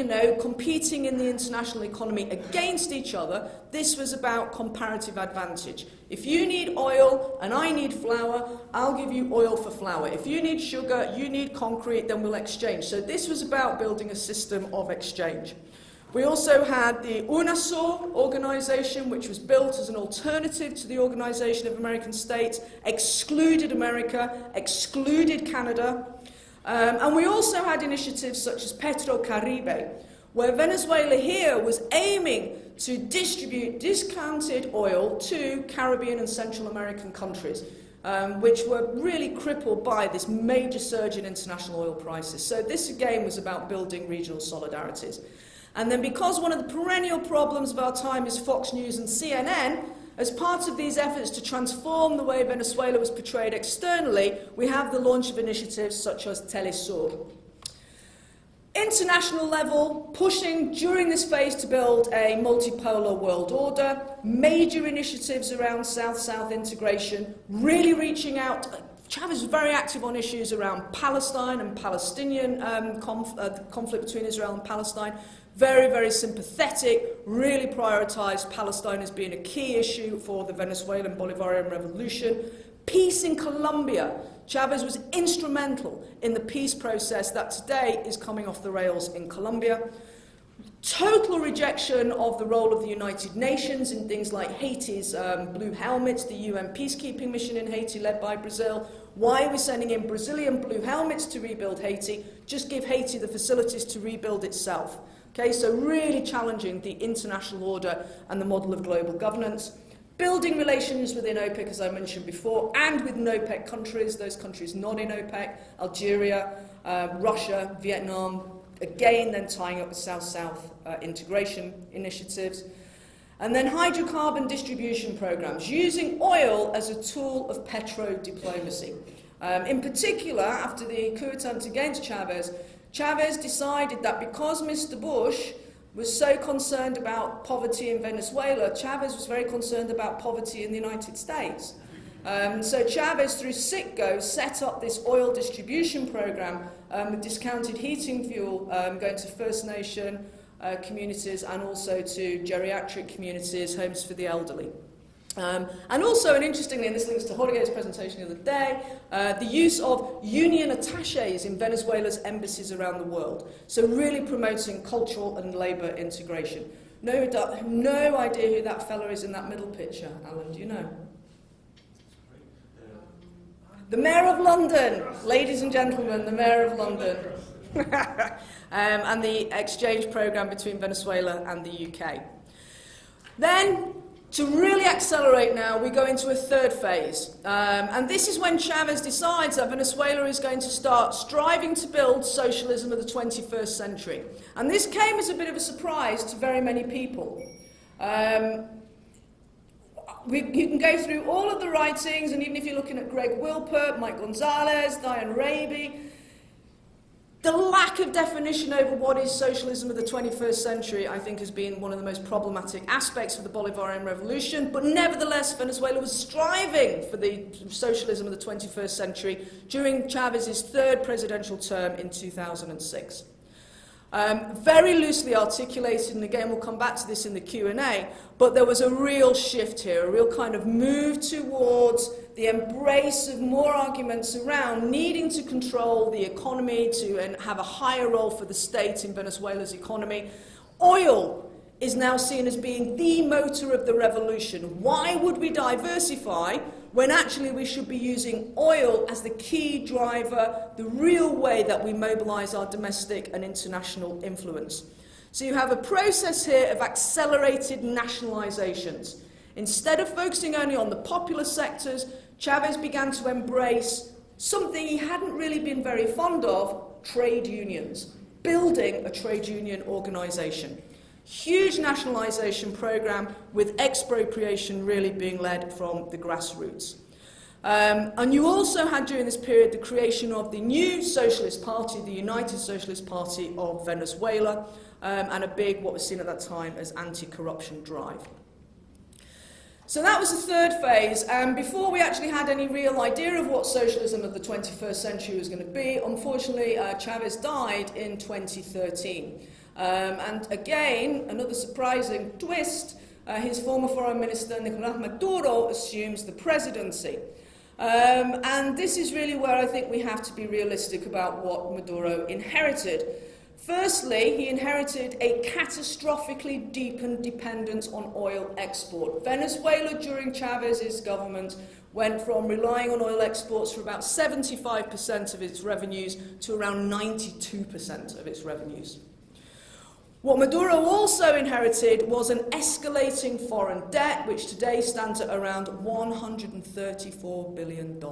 competing in the international economy against each other, this was about comparative advantage. If you need oil and I need flour, I'll give you oil for flour. If you need sugar, you need concrete, then we'll exchange. So this was about building a system of exchange. We also had the UNASUR organization, which was built as an alternative to the Organization of American States, excluded America, excluded Canada. And we also had initiatives such as Petrocaribe, where Venezuela here was aiming to distribute discounted oil to Caribbean and Central American countries, which were really crippled by this major surge in international oil prices. So this again was about building regional solidarities. And then because one of the perennial problems of our time is Fox News and CNN, as part of these efforts to transform the way Venezuela was portrayed externally, we have the launch of initiatives such as Telesur. International level, pushing during this phase to build a multipolar world order, major initiatives around South-South integration, really reaching out. Chavez was very active on issues around Palestine and Palestinian conflict between Israel and Palestine. Very, very sympathetic, really prioritised Palestine as being a key issue for the Venezuelan Bolivarian Revolution. Peace in Colombia. Chavez was instrumental in the peace process that today is coming off the rails in Colombia. Total rejection of the role of the United Nations in things like Haiti's Blue Helmets, the UN peacekeeping mission in Haiti led by Brazil. Why are we sending in Brazilian Blue Helmets to rebuild Haiti? Just give Haiti the facilities to rebuild itself. Okay, so really challenging the international order and the model of global governance. Building relations within OPEC, as I mentioned before, and with non-OPEC countries, those countries not in OPEC, Algeria, Russia, Vietnam, again then tying up with South-South integration initiatives. And then hydrocarbon distribution programs, using oil as a tool of petro-diplomacy. In particular, after the coup attempt against Chavez, Chavez decided that because Mr. Bush was so concerned about poverty in Venezuela, Chavez was very concerned about poverty in the United States. So Chavez, through Citgo, set up this oil distribution program with discounted heating fuel going to First Nation communities and also to geriatric communities, homes for the elderly. And also, and interestingly, and this links to Jorge's presentation the other day, the use of union attaches in Venezuela's embassies around the world. So really promoting cultural and labour integration. No idea who that fella is in that middle picture, Alan, do you know? The Mayor of London, ladies and gentlemen, the Mayor of London. And the exchange programme between Venezuela and the UK. Then, to really accelerate now, we go into a third phase. And this is when Chavez decides that Venezuela is going to start striving to build socialism of the 21st century. And this came as a bit of a surprise to very many people. You can go through all of the writings, and even if you're looking at Greg Wilpert, Mike Gonzalez, Diane Raby, the lack of definition over what is socialism of the 21st century, I think, has been one of the most problematic aspects of the Bolivarian Revolution. But nevertheless, Venezuela was striving for the socialism of the 21st century during Chavez's third presidential term in 2006. Very loosely articulated, and again we'll come back to this in the Q&A, but there was a real shift here, a real kind of move towards the embrace of more arguments around needing to control the economy and have a higher role for the state in Venezuela's economy. Oil is now seen as being the motor of the revolution. Why would we diversify when actually we should be using oil as the key driver, the real way that we mobilize our domestic and international influence? So you have a process here of accelerated nationalizations. Instead of focusing only on the popular sectors, Chavez began to embrace something he hadn't really been very fond of, trade unions, building a trade union organization. Huge nationalisation programme with expropriation really being led from the grassroots. And you also had during this period the creation of the new Socialist Party, the United Socialist Party of Venezuela, and a big, what was seen at that time as anti-corruption drive. So that was the third phase, and before we actually had any real idea of what socialism of the 21st century was going to be, unfortunately Chavez died in 2013. And again, another surprising twist, his former foreign minister, Nicolas Maduro, assumes the presidency. And this is really where I think we have to be realistic about what Maduro inherited. Firstly, he inherited a catastrophically deepened dependence on oil export. Venezuela during Chavez's government went from relying on oil exports for about 75% of its revenues to around 92% of its revenues. What Maduro also inherited was an escalating foreign debt, which today stands at around $134 billion.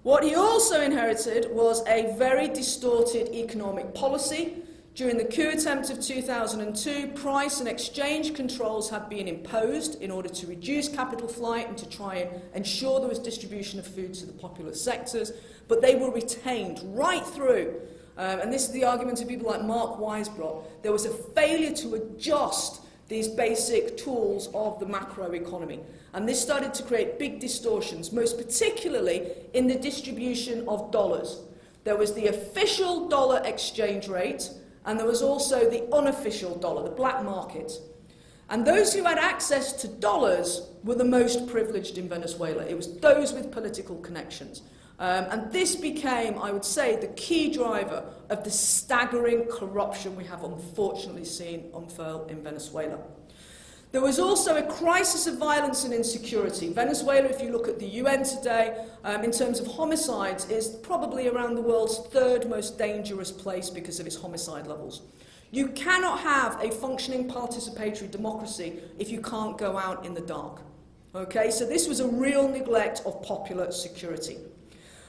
What he also inherited was a very distorted economic policy. During the coup attempt of 2002, price and exchange controls had been imposed in order to reduce capital flight and to try and ensure there was distribution of food to the popular sectors, but they were retained right through. And this is the argument of people like Mark Weisbrot. There was a failure to adjust these basic tools of the macroeconomy. And this started to create big distortions, most particularly in the distribution of dollars. There was the official dollar exchange rate, and there was also the unofficial dollar, the black market. And those who had access to dollars were the most privileged in Venezuela. It was those with political connections. And this became, I would say, the key driver of the staggering corruption we have unfortunately seen unfurl in Venezuela. There was also a crisis of violence and insecurity. Venezuela, if you look at the UN today, in terms of homicides, is probably around the world's third most dangerous place because of its homicide levels. You cannot have a functioning participatory democracy if you can't go out in the dark. Okay, so this was a real neglect of popular security.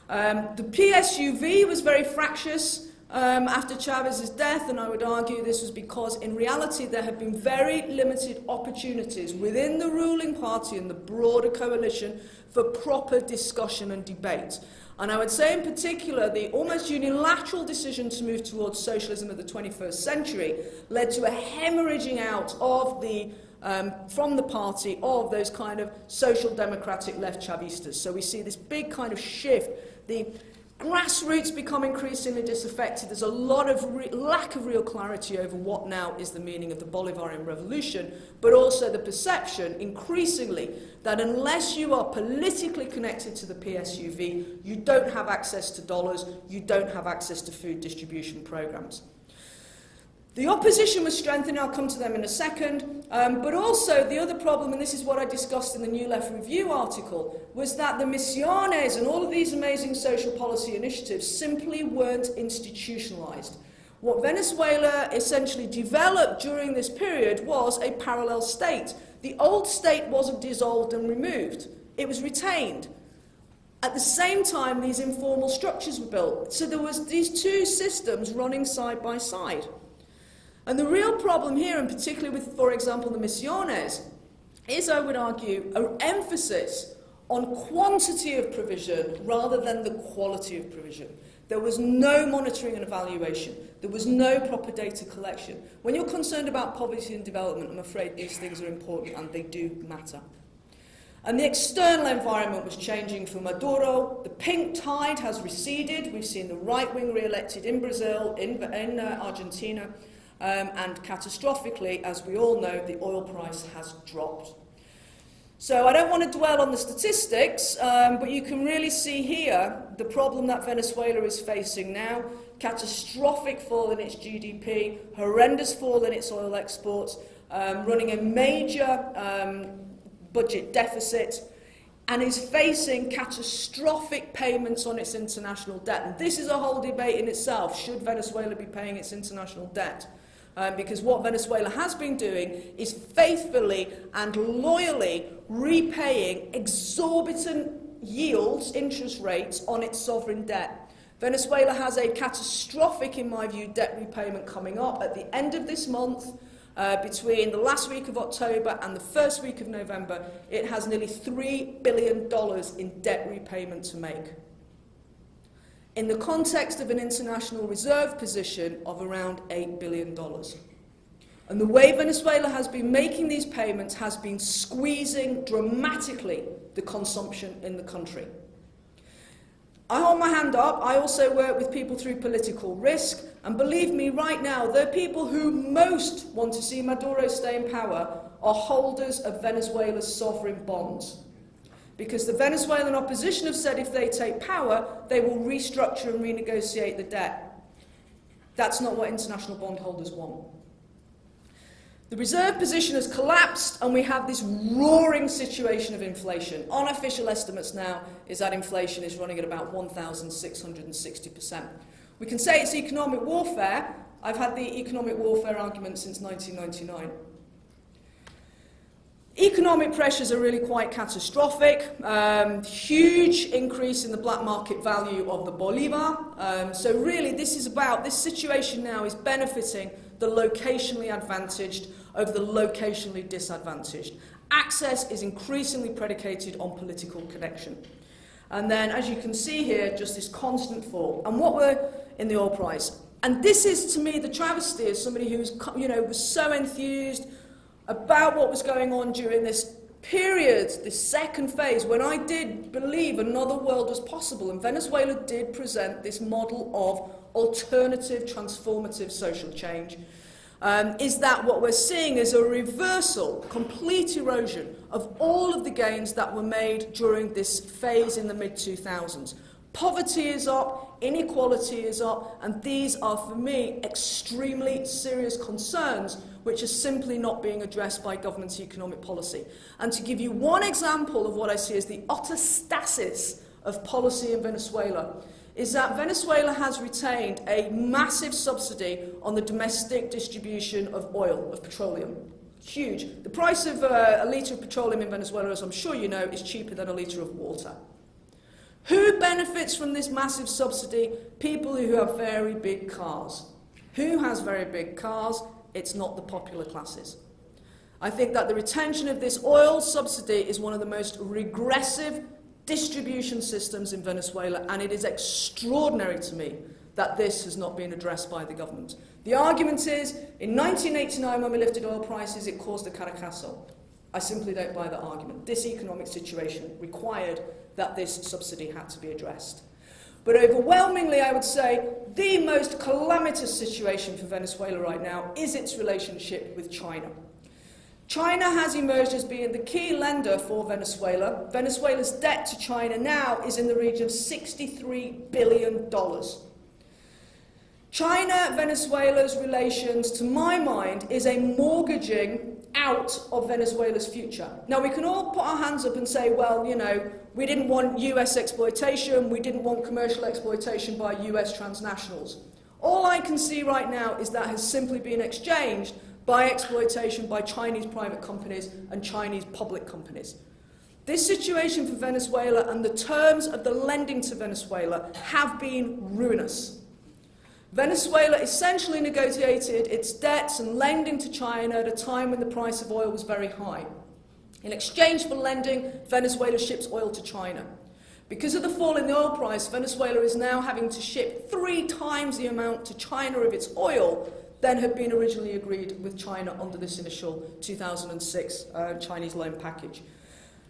The PSUV was very fractious after Chavez's death, and I would argue this was because in reality there had been very limited opportunities within the ruling party and the broader coalition for proper discussion and debate. And I would say in particular the almost unilateral decision to move towards socialism of the 21st century led to a hemorrhaging out of the from the party of those kind of social democratic left Chavistas. So we see this big kind of shift. The grassroots become increasingly disaffected. There's a lot of lack of real clarity over what now is the meaning of the Bolivarian revolution, but also the perception increasingly that unless you are politically connected to the PSUV, you don't have access to dollars, you don't have access to food distribution programs. The opposition was strengthened, I'll come to them in a second, but also the other problem, and this is what I discussed in the New Left Review article, was that the Misiones and all of these amazing social policy initiatives simply weren't institutionalized. What Venezuela essentially developed during this period was a parallel state. The old state wasn't dissolved and removed, it was retained. At the same time, these informal structures were built. So there was these two systems running side by side. And the real problem here, and particularly with, for example, the Misiones, is, I would argue, an emphasis on quantity of provision rather than the quality of provision. There was no monitoring and evaluation. There was no proper data collection. When you're concerned about poverty and development, I'm afraid these things are important and they do matter. And the external environment was changing for Maduro. The pink tide has receded. We've seen the right wing re-elected in Brazil, in Argentina. And catastrophically, as we all know, the oil price has dropped. So I don't want to dwell on the statistics, but you can really see here the problem that Venezuela is facing now. Catastrophic fall in its GDP, horrendous fall in its oil exports, running a major budget deficit, and is facing catastrophic payments on its international debt. And this is a whole debate in itself. Should Venezuela be paying its international debt? Because what Venezuela has been doing is faithfully and loyally repaying exorbitant yields, interest rates, on its sovereign debt. Venezuela has a catastrophic, in my view, debt repayment coming up at the end of this month. Between the last week of October and the first week of November, it has nearly $3 billion in debt repayment to make, in the context of an international reserve position of around $8 billion. And the way Venezuela has been making these payments has been squeezing dramatically the consumption in the country. I hold my hand up. I also work with people through political risk, and believe me, right now, the people who most want to see Maduro stay in power are holders of Venezuela's sovereign bonds. Because the Venezuelan opposition have said if they take power, they will restructure and renegotiate the debt. That's not what international bondholders want. The reserve position has collapsed, and we have this roaring situation of inflation. Unofficial estimates now is that inflation is running at about 1,660%. We can say it's economic warfare. I've had the economic warfare argument since 1999. Economic pressures are really quite catastrophic. Huge increase in the black market value of the bolivar. So really this situation now is benefiting the locationally advantaged over the locationally disadvantaged. Access is increasingly predicated on political connection. And then, as you can see here, just this constant fall. And what we're in the oil price. And this is, to me, the travesty as somebody who was so enthused about what was going on during this period, this second phase, when I did believe another world was possible, and Venezuela did present this model of alternative, transformative social change, is that what we're seeing is a reversal, complete erosion of all of the gains that were made during this phase in the mid-2000s. Poverty is up, inequality is up, and these are, for me, extremely serious concerns which are simply not being addressed by government's economic policy. And to give you one example of what I see as the utter stasis of policy in Venezuela, is that Venezuela has retained a massive subsidy on the domestic distribution of oil, of petroleum. Huge. The price of a litre of petroleum in Venezuela, as I'm sure you know, is cheaper than a litre of water. Who benefits from this massive subsidy? People who have very big cars. Who has very big cars? It's not the popular classes. I think that the retention of this oil subsidy is one of the most regressive distribution systems in Venezuela, and it is extraordinary to me that this has not been addressed by the government. The argument is, in 1989 when we lifted oil prices, it caused the Cara Castle. I simply don't buy that argument. This economic situation required that this subsidy had to be addressed. But overwhelmingly, I would say, the most calamitous situation for Venezuela right now is its relationship with China. China has emerged as being the key lender for Venezuela. Venezuela's debt to China now is in the region of $63 billion. China-Venezuela's relations, to my mind, is a mortgaging out of Venezuela's future. Now, we can all put our hands up and say, well, you know, we didn't want US exploitation, we didn't want commercial exploitation by US transnationals. All I can see right now is that has simply been exchanged by exploitation by Chinese private companies and Chinese public companies. This situation for Venezuela and the terms of the lending to Venezuela have been ruinous. Venezuela essentially negotiated its debts and lending to China at a time when the price of oil was very high. In exchange for lending, Venezuela ships oil to China. Because of the fall in the oil price, Venezuela is now having to ship 3 times the amount to China of its oil than had been originally agreed with China under this initial 2006 Chinese loan package.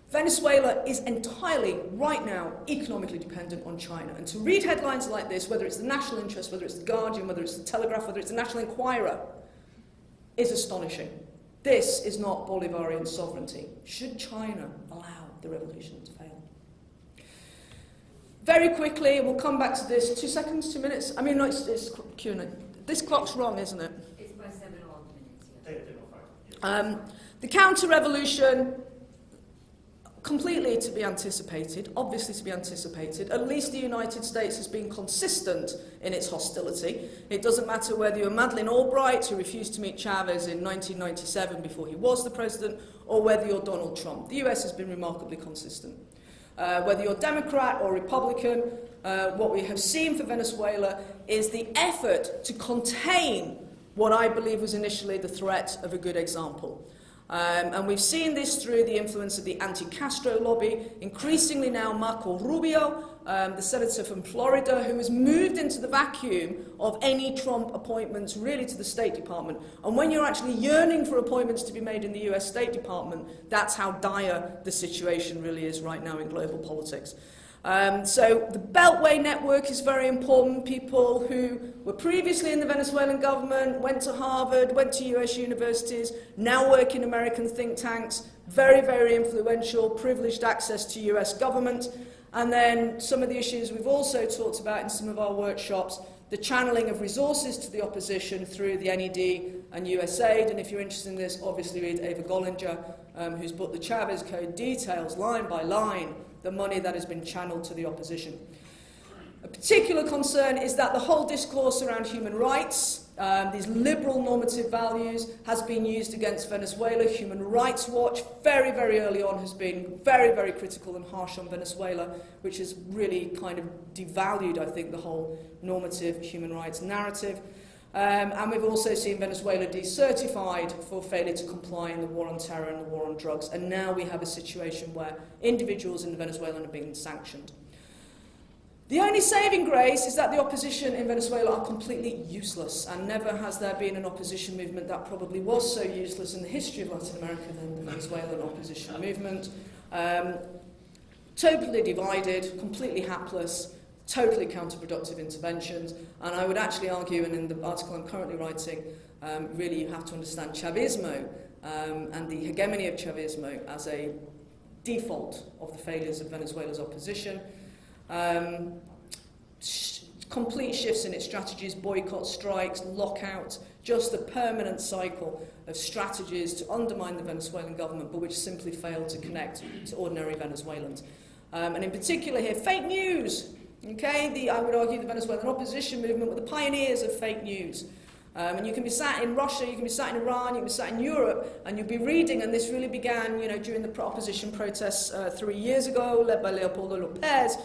Venezuela is entirely, right now, economically dependent on China. And to read headlines like this, whether it's the National Interest, whether it's the Guardian, whether it's the Telegraph, whether it's the National Enquirer, is astonishing. This is not Bolivarian sovereignty. Should China allow the revolution to fail? Very quickly, and we'll come back to this. 2 seconds, 2 minutes? I mean, no, it's Q&A. This clock's wrong, isn't it? It's by 7 or 8 minutes. Yeah. The counter-revolution, completely to be anticipated, obviously to be anticipated. At least the United States has been consistent in its hostility. It doesn't matter whether you're Madeleine Albright, who refused to meet Chavez in 1997 before he was the president, or whether you're Donald Trump. The US has been remarkably consistent. Whether you're Democrat or Republican, what we have seen for Venezuela is the effort to contain what I believe was initially the threat of a good example. And we've seen this through the influence of the anti-Castro lobby, increasingly now Marco Rubio, the senator from Florida, who has moved into the vacuum of any Trump appointments really to the State Department. And when you're actually yearning for appointments to be made in the US State Department, that's how dire the situation really is right now in global politics. So the Beltway network is very important. People who were previously in the Venezuelan government, went to Harvard, went to US universities, now work in American think tanks, very, very influential, privileged access to US government. And then some of the issues we've also talked about in some of our workshops, the channeling of resources to the opposition through the NED and USAID. And if you're interested in this, obviously read Ava Gollinger, whose book The Chavez Code details line by line the money that has been channeled to the opposition. A particular concern is that the whole discourse around human rights, these liberal normative values, has been used against Venezuela. Human Rights Watch, very, very early on, has been very, very critical and harsh on Venezuela, which has really kind of devalued, I think, the whole normative human rights narrative. And we've also seen Venezuela decertified for failure to comply in the war on terror and the war on drugs. And now we have a situation where individuals in Venezuela are being sanctioned. The only saving grace is that the opposition in Venezuela are completely useless, and never has there been an opposition movement that probably was so useless in the history of Latin America than the Venezuelan opposition movement. Totally divided, completely hapless, totally counterproductive interventions, and I would actually argue, and in the article I'm currently writing, really you have to understand Chavismo and the hegemony of Chavismo as a default of the failures of Venezuela's opposition. Complete shifts in its strategies, boycott, strikes, lockout, just a permanent cycle of strategies to undermine the Venezuelan government, but which simply failed to connect to ordinary Venezuelans. And in particular here, fake news. Okay, I would argue the Venezuelan opposition movement were the pioneers of fake news. And you can be sat in Russia, you can be sat in Iran, you can be sat in Europe, and you'll be reading, and this really began, during the opposition protests 3 years ago, led by Leopoldo López,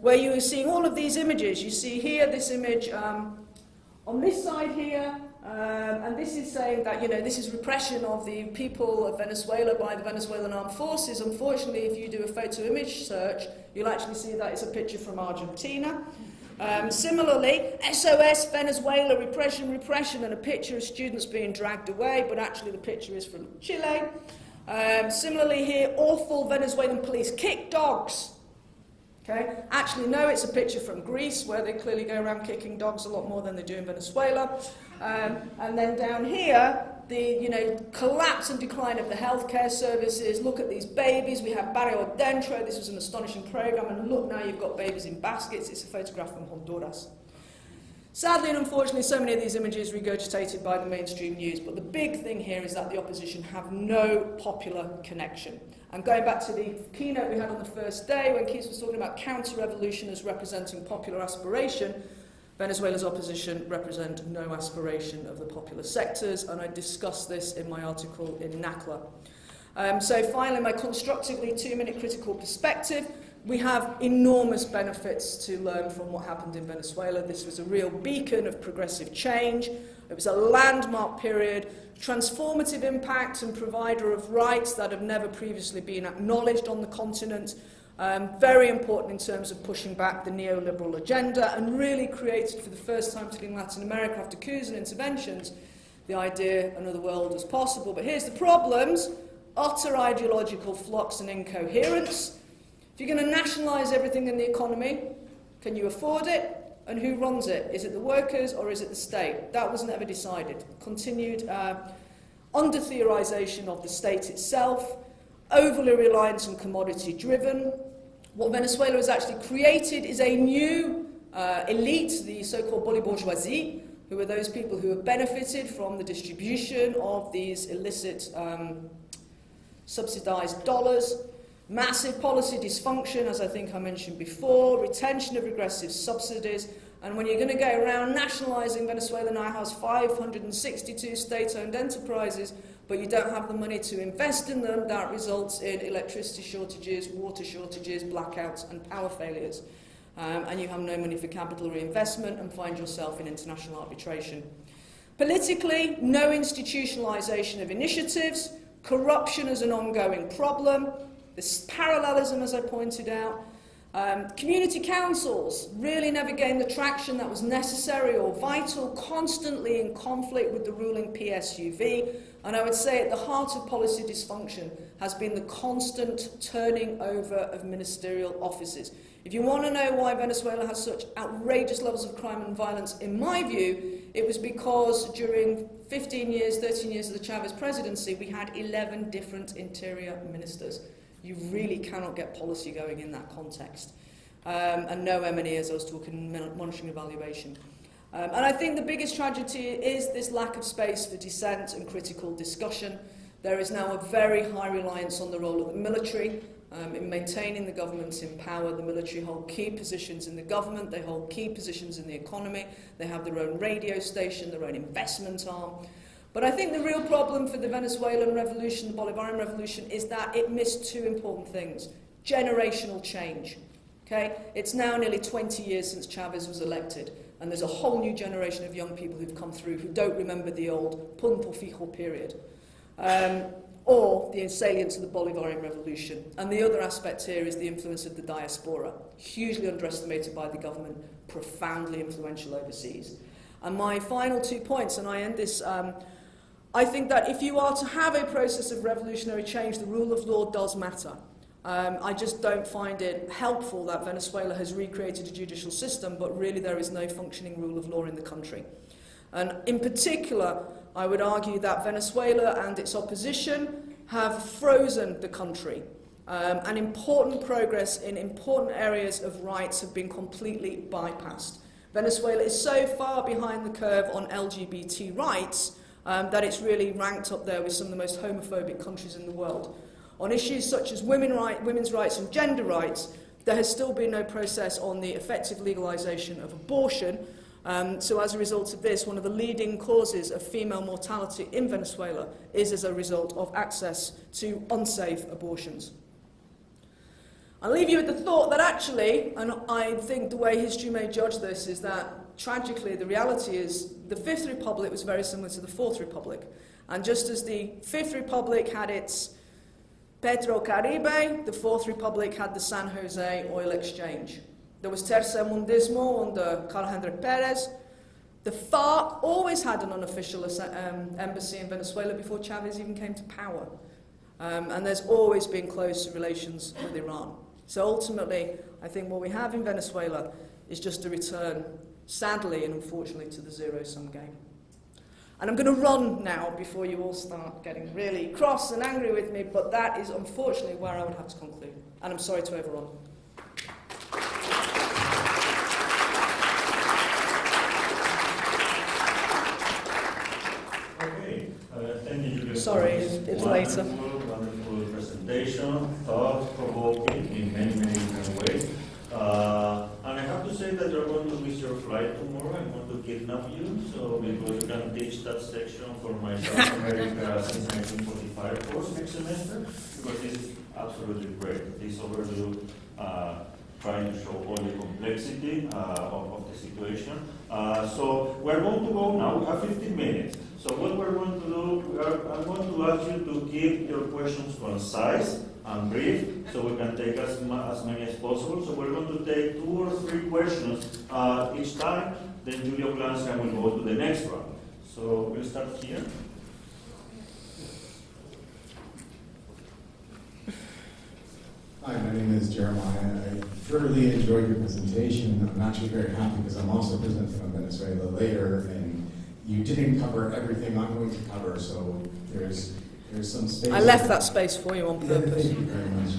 where you were seeing all of these images. You see here this image on this side here, and this is saying that, this is repression of the people of Venezuela by the Venezuelan armed forces. Unfortunately, if you do a photo image search, you'll actually see that it's a picture from Argentina. Similarly, SOS, Venezuela, repression, repression, and a picture of students being dragged away, but actually the picture is from Chile. Similarly here, awful Venezuelan police kick dogs. Okay? Actually, no, it's a picture from Greece, where they clearly go around kicking dogs a lot more than they do in Venezuela. And then down here, the collapse and decline of the healthcare services. Look at these babies. We have Barrio Dentro. This was an astonishing program. And look, now you've got babies in baskets. It's a photograph from Honduras. Sadly and unfortunately, so many of these images regurgitated by the mainstream news. But the big thing here is that the opposition have no popular connection. And going back to the keynote we had on the first day, when Keith was talking about counter-revolution as representing popular aspiration, Venezuela's opposition represent no aspiration of the popular sectors, and I discussed this in my article in NACLA. So finally, my constructively 2-minute critical perspective. We have enormous benefits to learn from what happened in Venezuela. This was a real beacon of progressive change. It was a landmark period, transformative impact and provider of rights that have never previously been acknowledged on the continent. Very important in terms of pushing back the neoliberal agenda, and really created for the first time, particularly in Latin America after coups and interventions, the idea another world was possible. But here's the problems: utter ideological flux and incoherence. If you're going to nationalise everything in the economy, can you afford it? And who runs it? Is it the workers or is it the state? That was never decided. Continued under-theorisation of the state itself, overly reliance on commodity-driven. What Venezuela has actually created is a new elite, the so-called bourgeoisie, who are those people who have benefited from the distribution of these illicit subsidised dollars. Massive policy dysfunction, as I think I mentioned before, retention of regressive subsidies, and when you're going to go around nationalising, Venezuela now has 562 state-owned enterprises, but you don't have the money to invest in them. That results in electricity shortages, water shortages, blackouts and power failures. And you have no money for capital reinvestment and find yourself in international arbitration. Politically, no institutionalisation of initiatives, corruption as an ongoing problem, this parallelism, as I pointed out. Community councils really never gained the traction that was necessary or vital, constantly in conflict with the ruling PSUV. And I would say at the heart of policy dysfunction has been the constant turning over of ministerial offices. If you want to know why Venezuela has such outrageous levels of crime and violence, in my view, it was because during 15 years, 13 years of the Chavez presidency, we had 11 different interior ministers. You really cannot get policy going in that context. And no M&E, as I was talking, monitoring evaluation. And I think the biggest tragedy is this lack of space for dissent and critical discussion. There is now a very high reliance on the role of the military in maintaining the governments in power. The military hold key positions in the government, they hold key positions in the economy, they have their own radio station, their own investment arm. But I think the real problem for the Venezuelan revolution, the Bolivarian revolution, is that it missed two important things. Generational change. Okay? It's now nearly 20 years since Chavez was elected, and there's a whole new generation of young people who've come through who don't remember the old punto fijo period, or the salience of the Bolivarian revolution. And the other aspect here is the influence of the diaspora, hugely underestimated by the government, profoundly influential overseas. And my final 2 points, and I end this, I think that if you are to have a process of revolutionary change, the rule of law does matter. I just don't find it helpful that Venezuela has recreated a judicial system, but really there is no functioning rule of law in the country. And in particular, I would argue that Venezuela and its opposition have frozen the country. And important progress in important areas of rights have been completely bypassed. Venezuela is so far behind the curve on LGBT rights that it's really ranked up there with some of the most homophobic countries in the world. On issues such as women's rights and gender rights, there has still been no process on the effective legalisation of abortion. So as a result of this, one of the leading causes of female mortality in Venezuela is as a result of access to unsafe abortions. I'll leave you with the thought that actually, and I think the way history may judge this is that, tragically, the reality is the Fifth Republic was very similar to the Fourth Republic. And just as the Fifth Republic had its Petrocaribe, the Fourth Republic had the San Jose Oil Exchange. There was tercermundismo under Carlos Perez. The FARC always had an unofficial embassy in Venezuela before Chavez even came to power. And there's always been close relations with Iran. So ultimately, I think what we have in Venezuela is just a return, sadly and unfortunately, to the zero-sum game. And I'm going to run now before you all start getting really cross and angry with me, but that is unfortunately where I would have to conclude. And I'm sorry to overrun. Okay, thank you, Julia. Sorry, it's later. Wonderful presentation, thought-provoking in many, many different ways. And I have to say that you're going to miss your flight tomorrow. I'm going to kidnap you, so because you can teach that section for my South America since 1945 course next semester, because this is absolutely great. This overview trying to show all the complexity of the situation. So we're going to go now. We have 15 minutes. So what we're going to do, I'm going to ask you to keep your questions concise and brief, so we can take as many as possible. So we're going to take 2 or 3 questions each time, then Julia Buxton will go to the next round. So we'll start here. Hi, my name is Jeremiah. I thoroughly enjoyed your presentation. I'm actually very happy because I'm also presenting on Venezuela later, and you didn't cover everything I'm going to cover, so there's some space. I left that space for you on purpose. Thank you very much.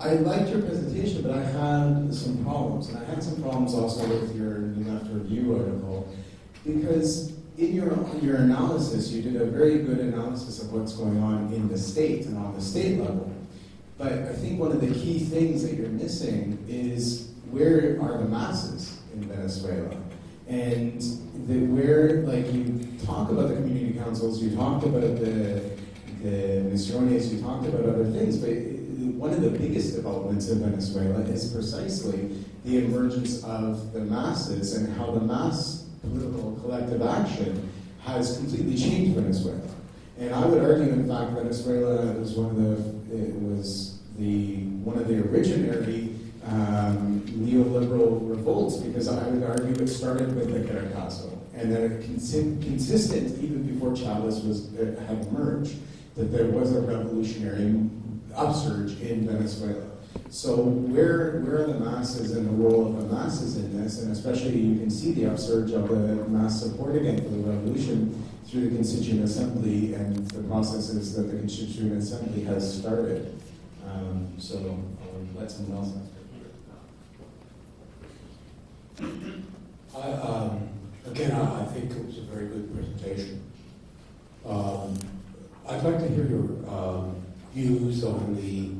I liked your presentation, but I had some problems, and I had some problems also with your New Left Review article, because in your analysis, you did a very good analysis of what's going on in the state and on the state level. But I think one of the key things that you're missing is where are the masses in Venezuela? And where, like, you talk about the community councils, you talked about the misiones, you talked about other things, but one of the biggest developments in Venezuela is precisely the emergence of the masses and how the mass political collective action has completely changed Venezuela. And I would argue, in fact, Venezuela was one of the originary neoliberal revolts, because I would argue it started with the Cara Castle, and then it consistent even before Chavez had emerged, that there was a revolutionary upsurge in Venezuela. So where are the masses and the role of the masses in this? And especially you can see the upsurge of the mass support again for the revolution through the Constituent Assembly and the processes that the Constituent Assembly has started. So I'll let someone else answer. Again, I think it was a very good presentation. I'd like to hear your views on the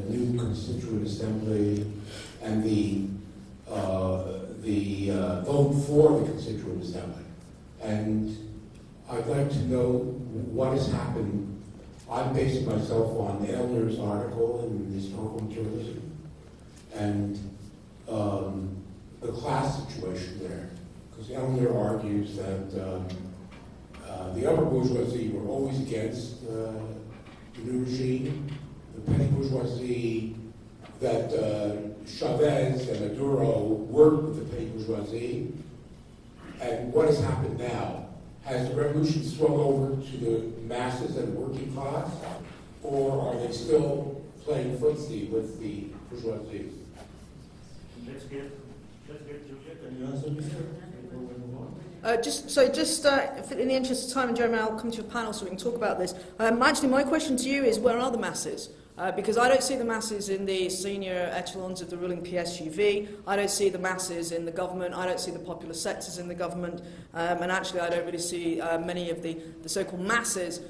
new Constituent Assembly and the vote for the Constituent Assembly. And I'd like to know what has happened. I'm basing myself on Elner's article in the historical materialism and the class situation there. Because Elner argues that the upper bourgeoisie were always against the new regime. The petty bourgeoisie, that Chavez and Maduro worked with the petty bourgeoisie. And what has happened now? Has the revolution swung over to the masses and working class? Or are they still playing footsie with the bourgeoisie? Let's get Julia. Can you answer this before we move on? Just in the interest of time, and Jeremy, I'll come to your panel so we can talk about this. Actually, my question to you is, where are the masses? Because I don't see the masses in the senior echelons of the ruling PSUV. I don't see the masses in the government. I don't see the popular sectors in the government. And actually, I don't really see many of the so-called masses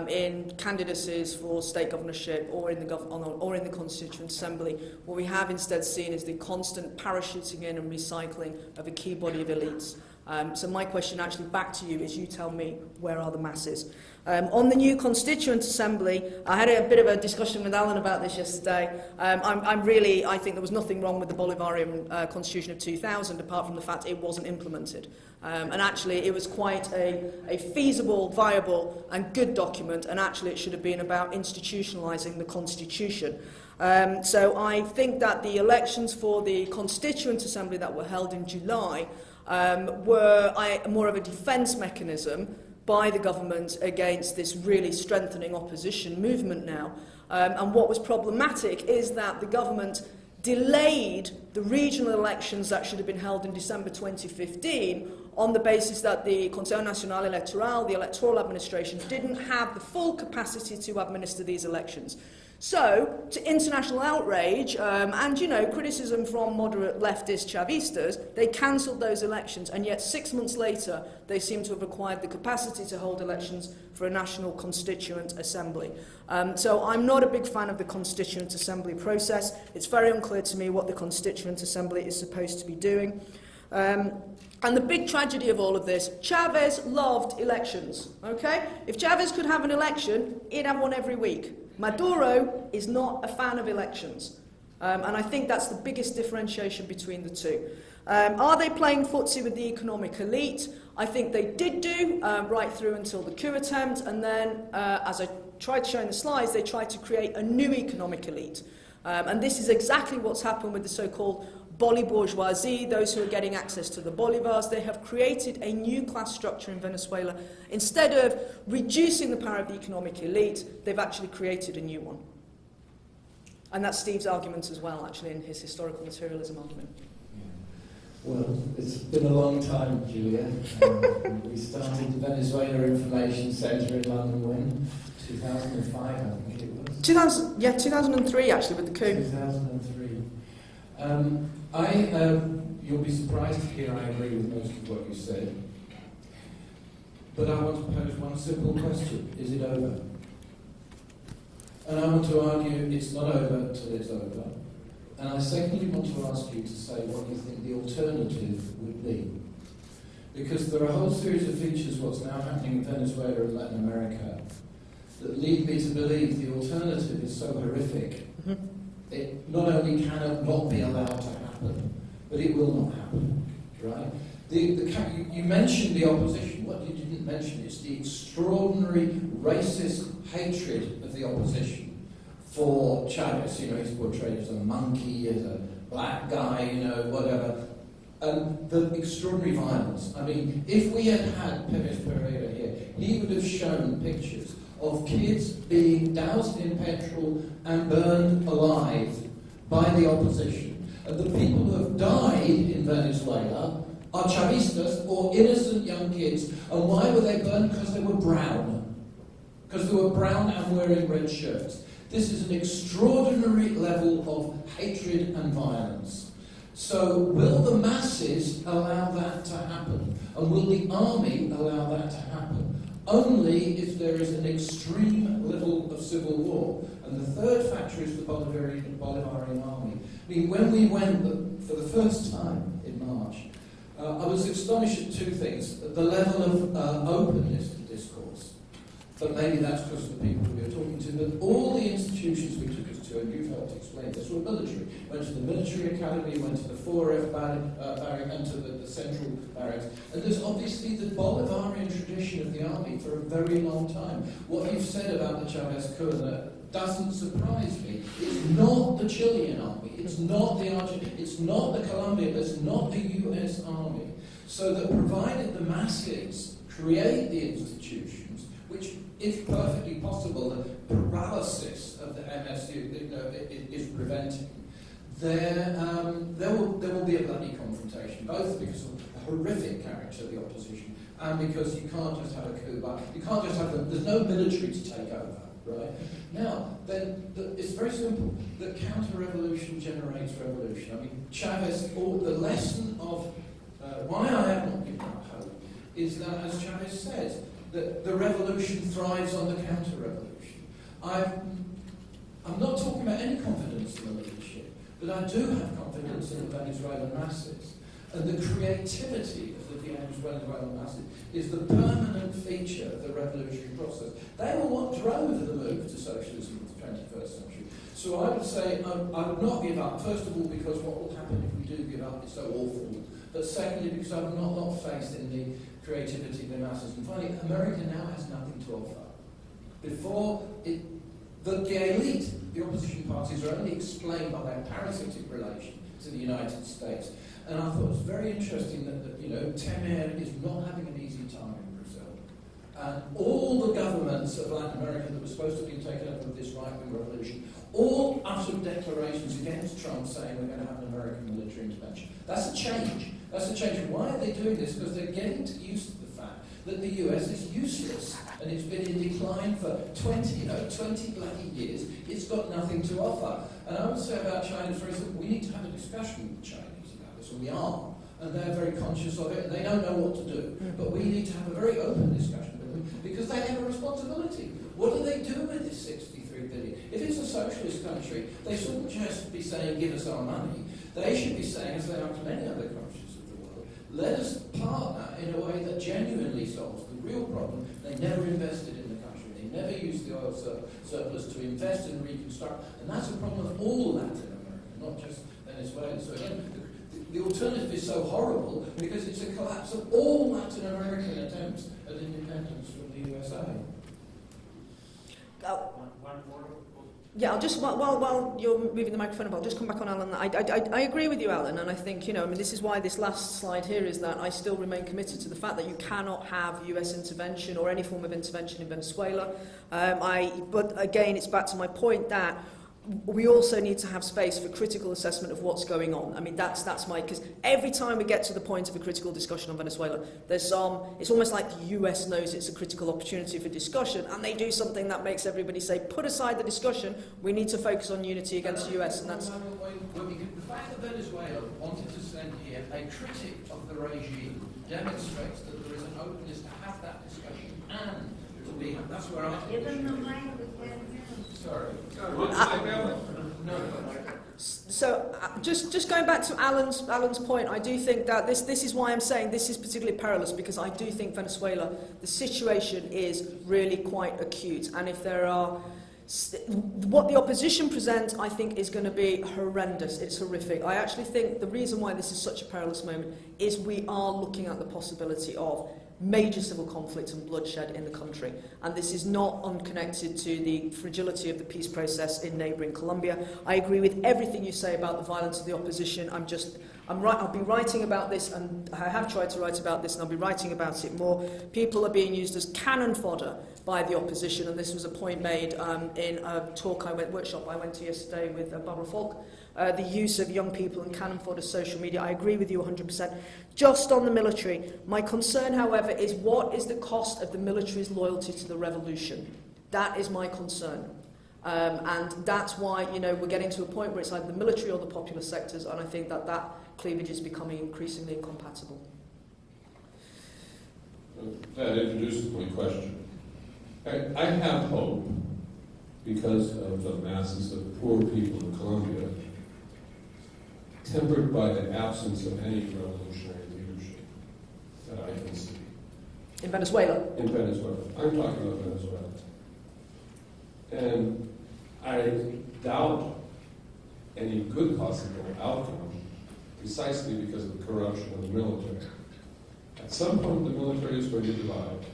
in candidacies for state governorship or in the Constituent Assembly. What we have instead seen is the constant parachuting in and recycling of a key body of elites. So my question actually back to you is, you tell me, where are the masses? On the new Constituent Assembly, I had a bit of a discussion with Alan about this yesterday. I think there was nothing wrong with the Bolivarian Constitution of 2000, apart from the fact it wasn't implemented. And actually, it was quite a feasible, viable, and good document, and actually it should have been about institutionalising the Constitution. So I think that the elections for the Constituent Assembly that were held in July were more of a defence mechanism by the government against this really strengthening opposition movement now. And what was problematic is that the government delayed the regional elections that should have been held in December 2015 on the basis that the Conseil National Electoral, the electoral administration, didn't have the full capacity to administer these elections. So, to international outrage and, criticism from moderate leftist Chavistas, they cancelled those elections, and yet 6 months later, they seem to have acquired the capacity to hold elections for a national constituent assembly. So I'm not a big fan of the constituent assembly process. It's very unclear to me what the constituent assembly is supposed to be doing. And the big tragedy of all of this, Chavez loved elections, okay? If Chavez could have an election, he'd have one every week. Maduro is not a fan of elections. And I think that's the biggest differentiation between the two. Are they playing footsie with the economic elite? I think they did do, right through until the coup attempt. And then, as I tried to show in the slides, they tried to create a new economic elite. And this is exactly what's happened with the so-called bourgeoisie, those who are getting access to the bolivars. They have created a new class structure in Venezuela. Instead of reducing the power of the economic elite, they've actually created a new one. And that's Steve's argument as well, actually, in his historical materialism argument. Well, it's been a long time, Julia. We started the Venezuela Information Centre in London when? 2005, I think it was. 2003, actually, with the coup. 2003. You'll be surprised to hear I agree with most of what you said. But I want to pose one simple question. Is it over? And I want to argue it's not over till it's over. And I secondly want to ask you to say what you think the alternative would be. Because there are a whole series of features what's now happening in Venezuela and Latin America that lead me to believe the alternative is so horrific. It not only cannot not be allowed to happen, but it will not happen, right? You mentioned the opposition. What you didn't mention is the extraordinary racist hatred of the opposition for Chavez. He's portrayed as a monkey, as a black guy, whatever. And the extraordinary violence. I mean, if we had had Perez here, he would have shown pictures of kids being doused in petrol and burned alive by the opposition. And the people who have died in Venezuela are Chavistas or innocent young kids. And why were they burned? Because they were brown. Because they were brown and wearing red shirts. This is an extraordinary level of hatred and violence. So will the masses allow that to happen? And will the army allow that to happen? Only if there is an extreme level of civil war. And the third factor is the Bolivarian army. I mean, when we went for the first time in March, I was astonished at two things. The level of openness to discourse. But maybe that's because of the people we were talking to. But all the institutions we took us to, and you've helped explain this, were military. Went to the military academy, went to the 4F barrack, and to the central barracks. And there's obviously the Bolivarian tradition of the army for a very long time. What you've said about the Chavez coup doesn't surprise me. It's not the Chilean army, it's not the Argentine, it's not the Colombian, it's not the US army. So that provided the masses create the institutions, which, if perfectly possible, the paralysis of the MSU is preventing, there will be a bloody confrontation, both because of the horrific character of the opposition and because you can't just have a coup. You can't just have there's no military to take over, right? Now, then it's very simple. The counter-revolution generates revolution. I mean, Chavez, or the lesson of why I have not given up hope is that, as Chavez says, that the revolution thrives on the counter-revolution. I'm not talking about any confidence in the leadership, but I do have confidence in the Venezuelan masses. And the creativity of the Venezuelan masses is the permanent feature of the revolutionary process. They were what drove the move to socialism in the 21st century. So I would say I would not give up, first of all, because what will happen if we do give up is so awful. But secondly, because I've not faith in the creativity of the masses. And finally, America now has nothing to offer. Before, that the elite, the opposition parties, are only explained by their parasitic relation to the United States. And I thought it was very interesting that Temer is not having an easy time in Brazil. And all the governments of Latin America that were supposed to be taken up with this right-wing revolution all uttered declarations against Trump saying we're going to have an American military intervention. That's a change. That's a change. And why are they doing this? Because they're getting used to the fact that the US is useless and it's been in decline for 20 bloody years. It's got nothing to offer. And I would say about China, for instance, we need to have a discussion with the Chinese about this, and we are. And they're very conscious of it, and they don't know what to do. But we need to have a very open discussion with them because they have a responsibility. What do they do with this 63 billion? If it's a socialist country, they shouldn't just be saying, give us our money. They should be saying, as they are to many other countries of the world, let us partner in a way that genuinely solves the real problem. They never invested in the country. They never used the oil surplus to invest and reconstruct. And that's a problem of all Latin America, not just Venezuela. So again, the alternative is so horrible because it's a collapse of all Latin American attempts at independence from the USA. Yeah, I'll just, while you're moving the microphone, I'll just come back on Alan. I agree with you, Alan, and I think, this is why this last slide here is that I still remain committed to the fact that you cannot have US intervention or any form of intervention in Venezuela. But again, it's back to my point that we also need to have space for critical assessment of what's going on. I mean, that's because every time we get to the point of a critical discussion on Venezuela, it's almost like the US knows it's a critical opportunity for discussion, and they do something that makes everybody say, put aside the discussion, we need to focus on unity against the US, and that's... The fact that Venezuela wanted to send here a critic of the regime demonstrates that there is an openness to have that discussion and to be... That's where I... Give them the mic again. Sorry. So, just going back to Alan's point, I do think that this is why I'm saying this is particularly perilous, because I do think Venezuela, the situation is really quite acute, and if there are... What the opposition presents, I think, is going to be horrendous. It's horrific. I actually think the reason why this is such a perilous moment is we are looking at the possibility of major civil conflict and bloodshed in the country. And this is not unconnected to the fragility of the peace process in neighbouring Colombia. I agree with everything you say about the violence of the opposition. I'll be writing about this, and I have tried to write about this, and I'll be writing about it more. People are being used as cannon fodder by the opposition, and this was a point made in a workshop I went to yesterday with Barbara Falk. The use of young people and cannon fodder social media. I agree with you 100%. Just on the military, my concern, however, is what is the cost of the military's loyalty to the revolution? That is my concern. And that's why, we're getting to a point where it's either the military or the popular sectors, and I think that cleavage is becoming increasingly incompatible. That introduces my question. I have hope because of the masses of poor people in Colombia, tempered by the absence of any revolutionary leadership that I can see. In Venezuela? In Venezuela. I'm talking about Venezuela. And I doubt any good possible outcome precisely because of the corruption of the military. At some point, the military is going to divide.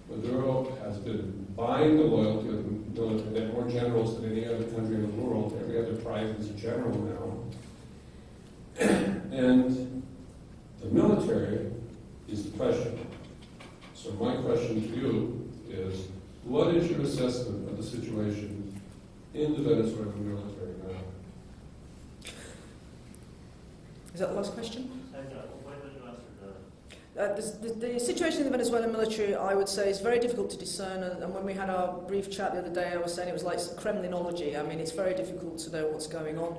Maduro has been buying the loyalty of the military. There are more generals than any other country in the world. Every other tribe is a general now. And the military is the question. So my question to you is, what is your assessment of the situation in the Venezuelan military now? Is that the last question? The situation in the Venezuelan military, I would say, is very difficult to discern, and when we had our brief chat the other day, I was saying it was like Kremlinology. I mean, it's very difficult to know what's going on.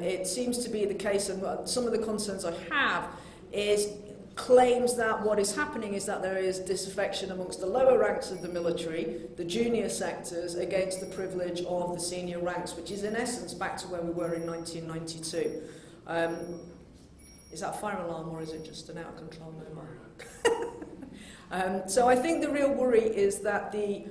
It seems to be the case, and some of the concerns I have is claims that what is happening is that there is disaffection amongst the lower ranks of the military, the junior sectors, against the privilege of the senior ranks, which is in essence back to where we were in 1992. Is that a fire alarm, or is it just an out-of-control mobile? So I think the real worry is that the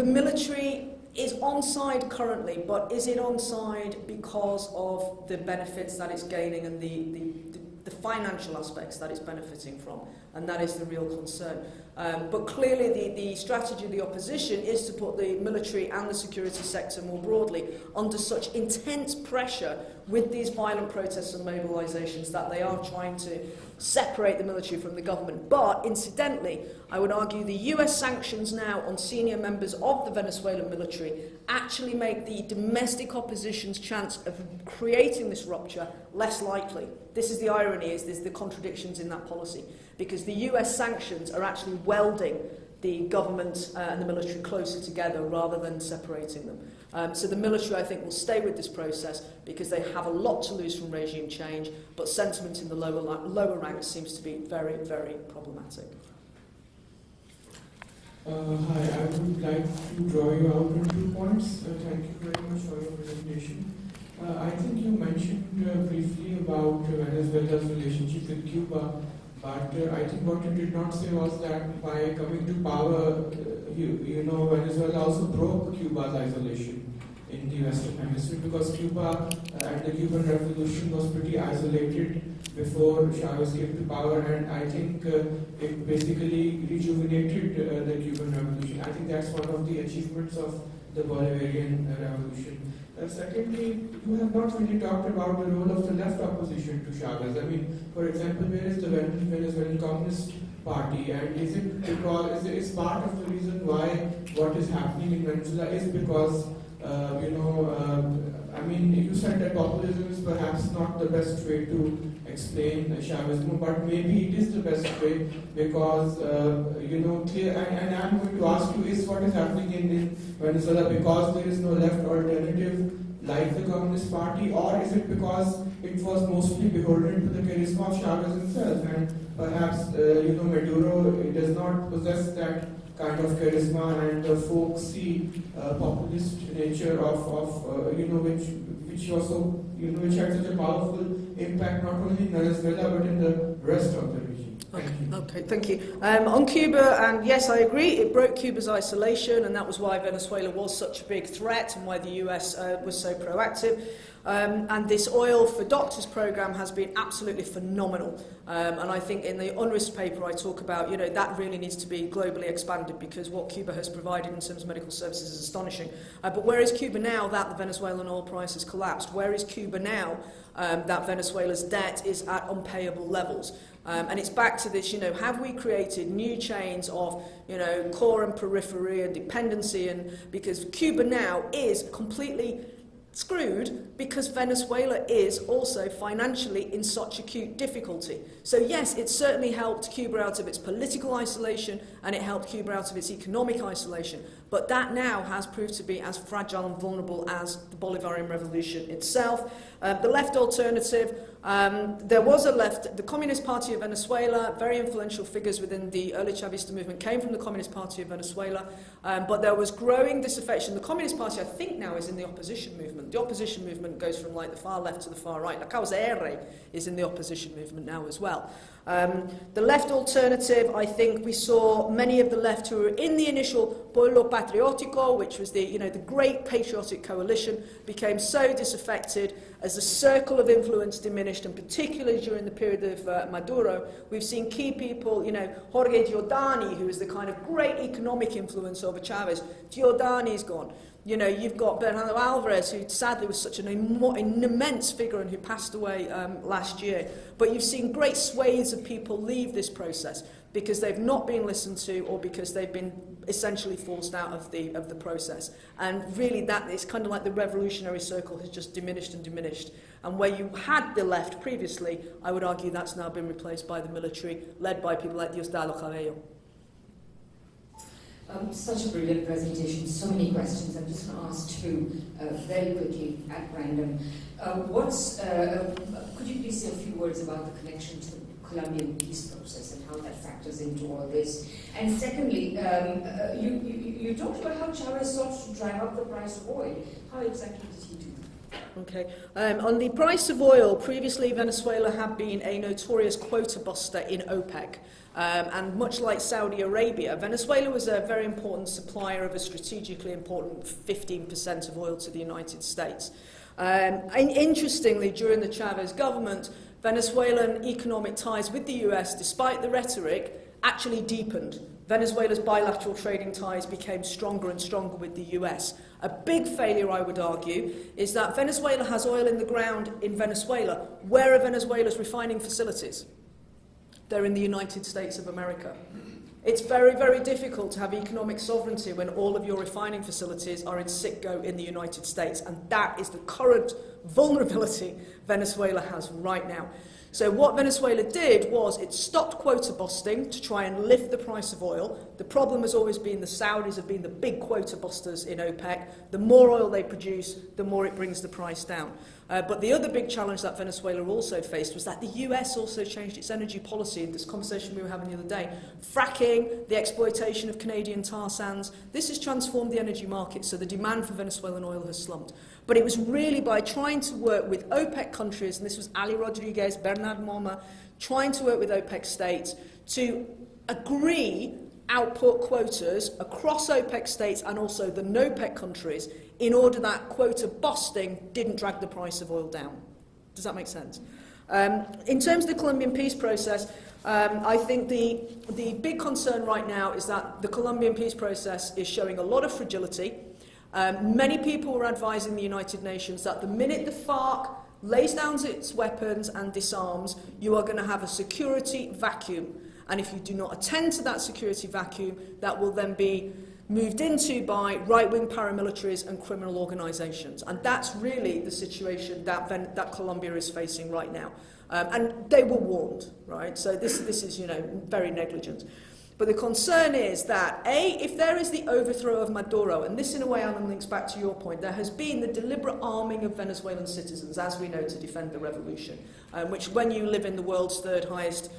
military is on side currently, but is it on side because of the benefits that it's gaining and the financial aspects that it's benefiting from, and that is the real concern. But clearly the strategy of the opposition is to put the military and the security sector more broadly under such intense pressure with these violent protests and mobilisations that they are trying to separate the military from the government. But incidentally, I would argue the US sanctions now on senior members of the Venezuelan military actually make the domestic opposition's chance of creating this rupture less likely. This is the irony, is there's the contradictions in that policy, because the US sanctions are actually welding the government and the military closer together rather than separating them. So the military, I think, will stay with this process because they have a lot to lose from regime change, but sentiment in the lower ranks seems to be very, very problematic. Hi, I would like to draw you out on 2 points. Thank you very much for your presentation. I think you mentioned briefly about Venezuela's relationship with Cuba, but I think what you did not say was that by coming to power, Venezuela also broke Cuba's isolation in the Western Hemisphere, because Cuba and the Cuban Revolution was pretty isolated before Chavez came to power, and I think it basically rejuvenated the Cuban Revolution. I think that's one of the achievements of the Bolivarian Revolution. Secondly, you have not really talked about the role of the left opposition to Chavez. I mean, for example, where is the Venezuelan Communist Party, and is it because is part of the reason why what is happening in Venezuela is because I mean, you said that populism is perhaps not the best way to explain Chavism, but maybe it is the best way because, clear, and I'm going to ask you, is what is happening in Venezuela because there is no left alternative like the Communist Party, or is it because it was mostly beholden to the charisma of Chavez himself, and perhaps, Maduro does not possess that kind of charisma and the folksy populist nature of which also which had such a powerful impact not only in Venezuela but in the rest of the region. Thank you. On Cuba, and yes, I agree, it broke Cuba's isolation, and that was why Venezuela was such a big threat and why the US was so proactive. And this Oil for Doctors program has been absolutely phenomenal. And I think in the UNRWA paper I talk about, that really needs to be globally expanded because what Cuba has provided in terms of medical services is astonishing. But where is Cuba now that the Venezuelan oil price has collapsed? Where is Cuba now that Venezuela's debt is at unpayable levels? And it's back to this, have we created new chains of, core and periphery and dependency? And because Cuba now is completely screwed because Venezuela is also financially in such acute difficulty. So yes, it certainly helped Cuba out of its political isolation and it helped Cuba out of its economic isolation. But that now has proved to be as fragile and vulnerable as the Bolivarian Revolution itself. The left alternative, there was a left, the Communist Party of Venezuela, very influential figures within the early Chavista movement came from the Communist Party of Venezuela, but there was growing disaffection. The Communist Party, I think now, is in the opposition movement. The opposition movement goes from like the far left to the far right. La Causa is in the opposition movement now as well. The left alternative, I think we saw many of the left who were in the initial Pueblo Patriótico, which was the great patriotic coalition, became so disaffected as the circle of influence diminished, and particularly during the period of Maduro, we've seen key people, Jorge Giordani, who is the kind of great economic influence over Chavez. Giordani's gone. You've got Bernardo Alvarez, who sadly was such an immense figure and who passed away last year. But you've seen great swathes of people leave this process because they've not been listened to or because they've been essentially forced out of the process. And really that is kind of like the revolutionary circle has just diminished and diminished. And where you had the left previously, I would argue that's now been replaced by the military, led by people like Diosdado Cabello. Such a brilliant presentation, so many questions. I'm just going to ask two very quickly at random. Could you please say a few words about the connection to the Colombian peace process and how that factors into all this? And secondly, you talked about how Chavez sought to drive up the price of oil. How exactly did he do that? Okay. On the price of oil, previously Venezuela had been a notorious quota buster in OPEC. And much like Saudi Arabia, Venezuela was a very important supplier of a strategically important 15% of oil to the United States. And interestingly, during the Chavez government, Venezuelan economic ties with the US, despite the rhetoric, actually deepened. Venezuela's bilateral trading ties became stronger and stronger with the US. A big failure, I would argue, is that Venezuela has oil in the ground in Venezuela. Where are Venezuela's refining facilities? They're in the United States of America. It's very, very difficult to have economic sovereignty when all of your refining facilities are in sitco in the United States, and that is the current vulnerability Venezuela has right now. So what Venezuela did was it stopped quota busting to try and lift the price of oil. The problem has always been the Saudis have been the big quota busters in OPEC. The more oil they produce, the more it brings the price down. But the other big challenge that Venezuela also faced was that the US also changed its energy policy. In this conversation we were having the other day, fracking, the exploitation of Canadian tar sands, this has transformed the energy market, so the demand for Venezuelan oil has slumped. But it was really by trying to work with OPEC countries, and this was Ali Rodriguez, Bernard Moma, trying to work with OPEC states to agree output quotas across OPEC states and also the NOPEC countries in order that quota busting didn't drag the price of oil down. Does that make sense? In terms of the Colombian peace process, I think the big concern right now is that the Colombian peace process is showing a lot of fragility. Many people were advising the United Nations that the minute the FARC lays down its weapons and disarms, you are going to have a security vacuum. And if you do not attend to that security vacuum, that will then be moved into by right-wing paramilitaries and criminal organisations. And that's really the situation that Colombia is facing right now. And they were warned, right? So this is, very negligent. But the concern is that, A, if there is the overthrow of Maduro, and this in a way, Alan, links back to your point, there has been the deliberate arming of Venezuelan citizens, as we know, to defend the revolution, which when you live in the world's third highest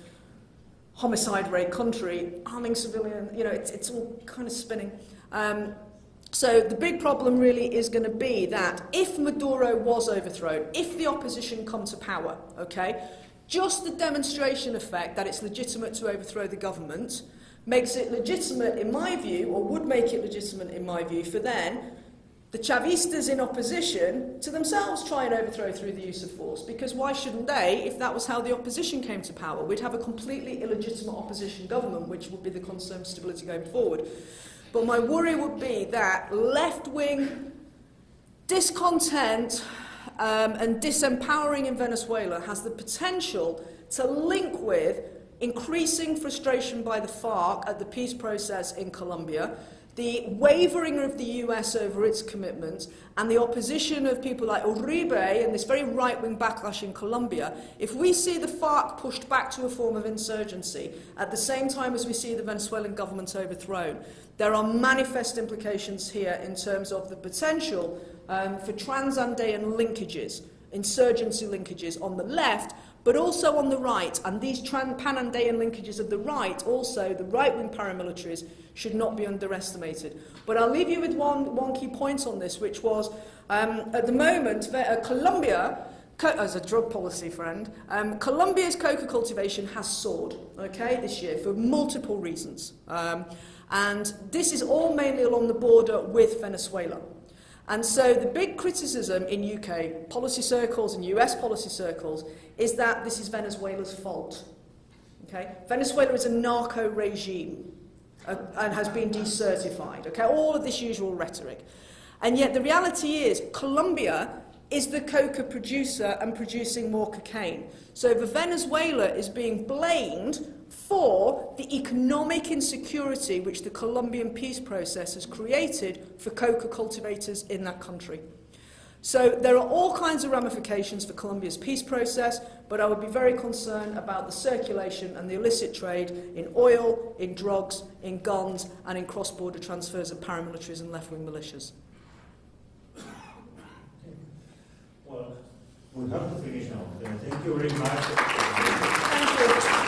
homicide rate country, arming civilian, it's all kind of spinning. So the big problem really is going to be that if Maduro was overthrown, if the opposition come to power, okay, just the demonstration effect that it's legitimate to overthrow the government makes it legitimate, in my view, or would make it legitimate, in my view, for then the Chavistas in opposition to themselves try and overthrow through the use of force. Because why shouldn't they, if that was how the opposition came to power? We'd have a completely illegitimate opposition government, which would be the concern for stability going forward. But my worry would be that left-wing discontent and disempowering in Venezuela has the potential to link with increasing frustration by the FARC at the peace process in Colombia, the wavering of the US over its commitments, and the opposition of people like Uribe and this very right-wing backlash in Colombia. If we see the FARC pushed back to a form of insurgency at the same time as we see the Venezuelan government overthrown, there are manifest implications here in terms of the potential for trans-Andean linkages, insurgency linkages on the left, but also on the right. And these pan-Andean linkages of the right, also the right-wing paramilitaries, should not be underestimated. But I'll leave you with one key point on this, which was, at the moment, Colombia, as a drug policy friend, Colombia's coca cultivation has soared, this year, for multiple reasons. And this is all mainly along the border with Venezuela. And so the big criticism in UK policy circles and US policy circles is that this is Venezuela's fault. Venezuela is a narco regime and has been decertified. All of this usual rhetoric. And yet the reality is Colombia is the coca producer and producing more cocaine. So Venezuela is being blamed for the economic insecurity which the Colombian peace process has created for coca cultivators in that country. So there are all kinds of ramifications for Colombia's peace process, but I would be very concerned about the circulation and the illicit trade in oil, in drugs, in guns, and in cross-border transfers of paramilitaries and left-wing militias. Well, we have to finish now. Thank you very much. Thank you.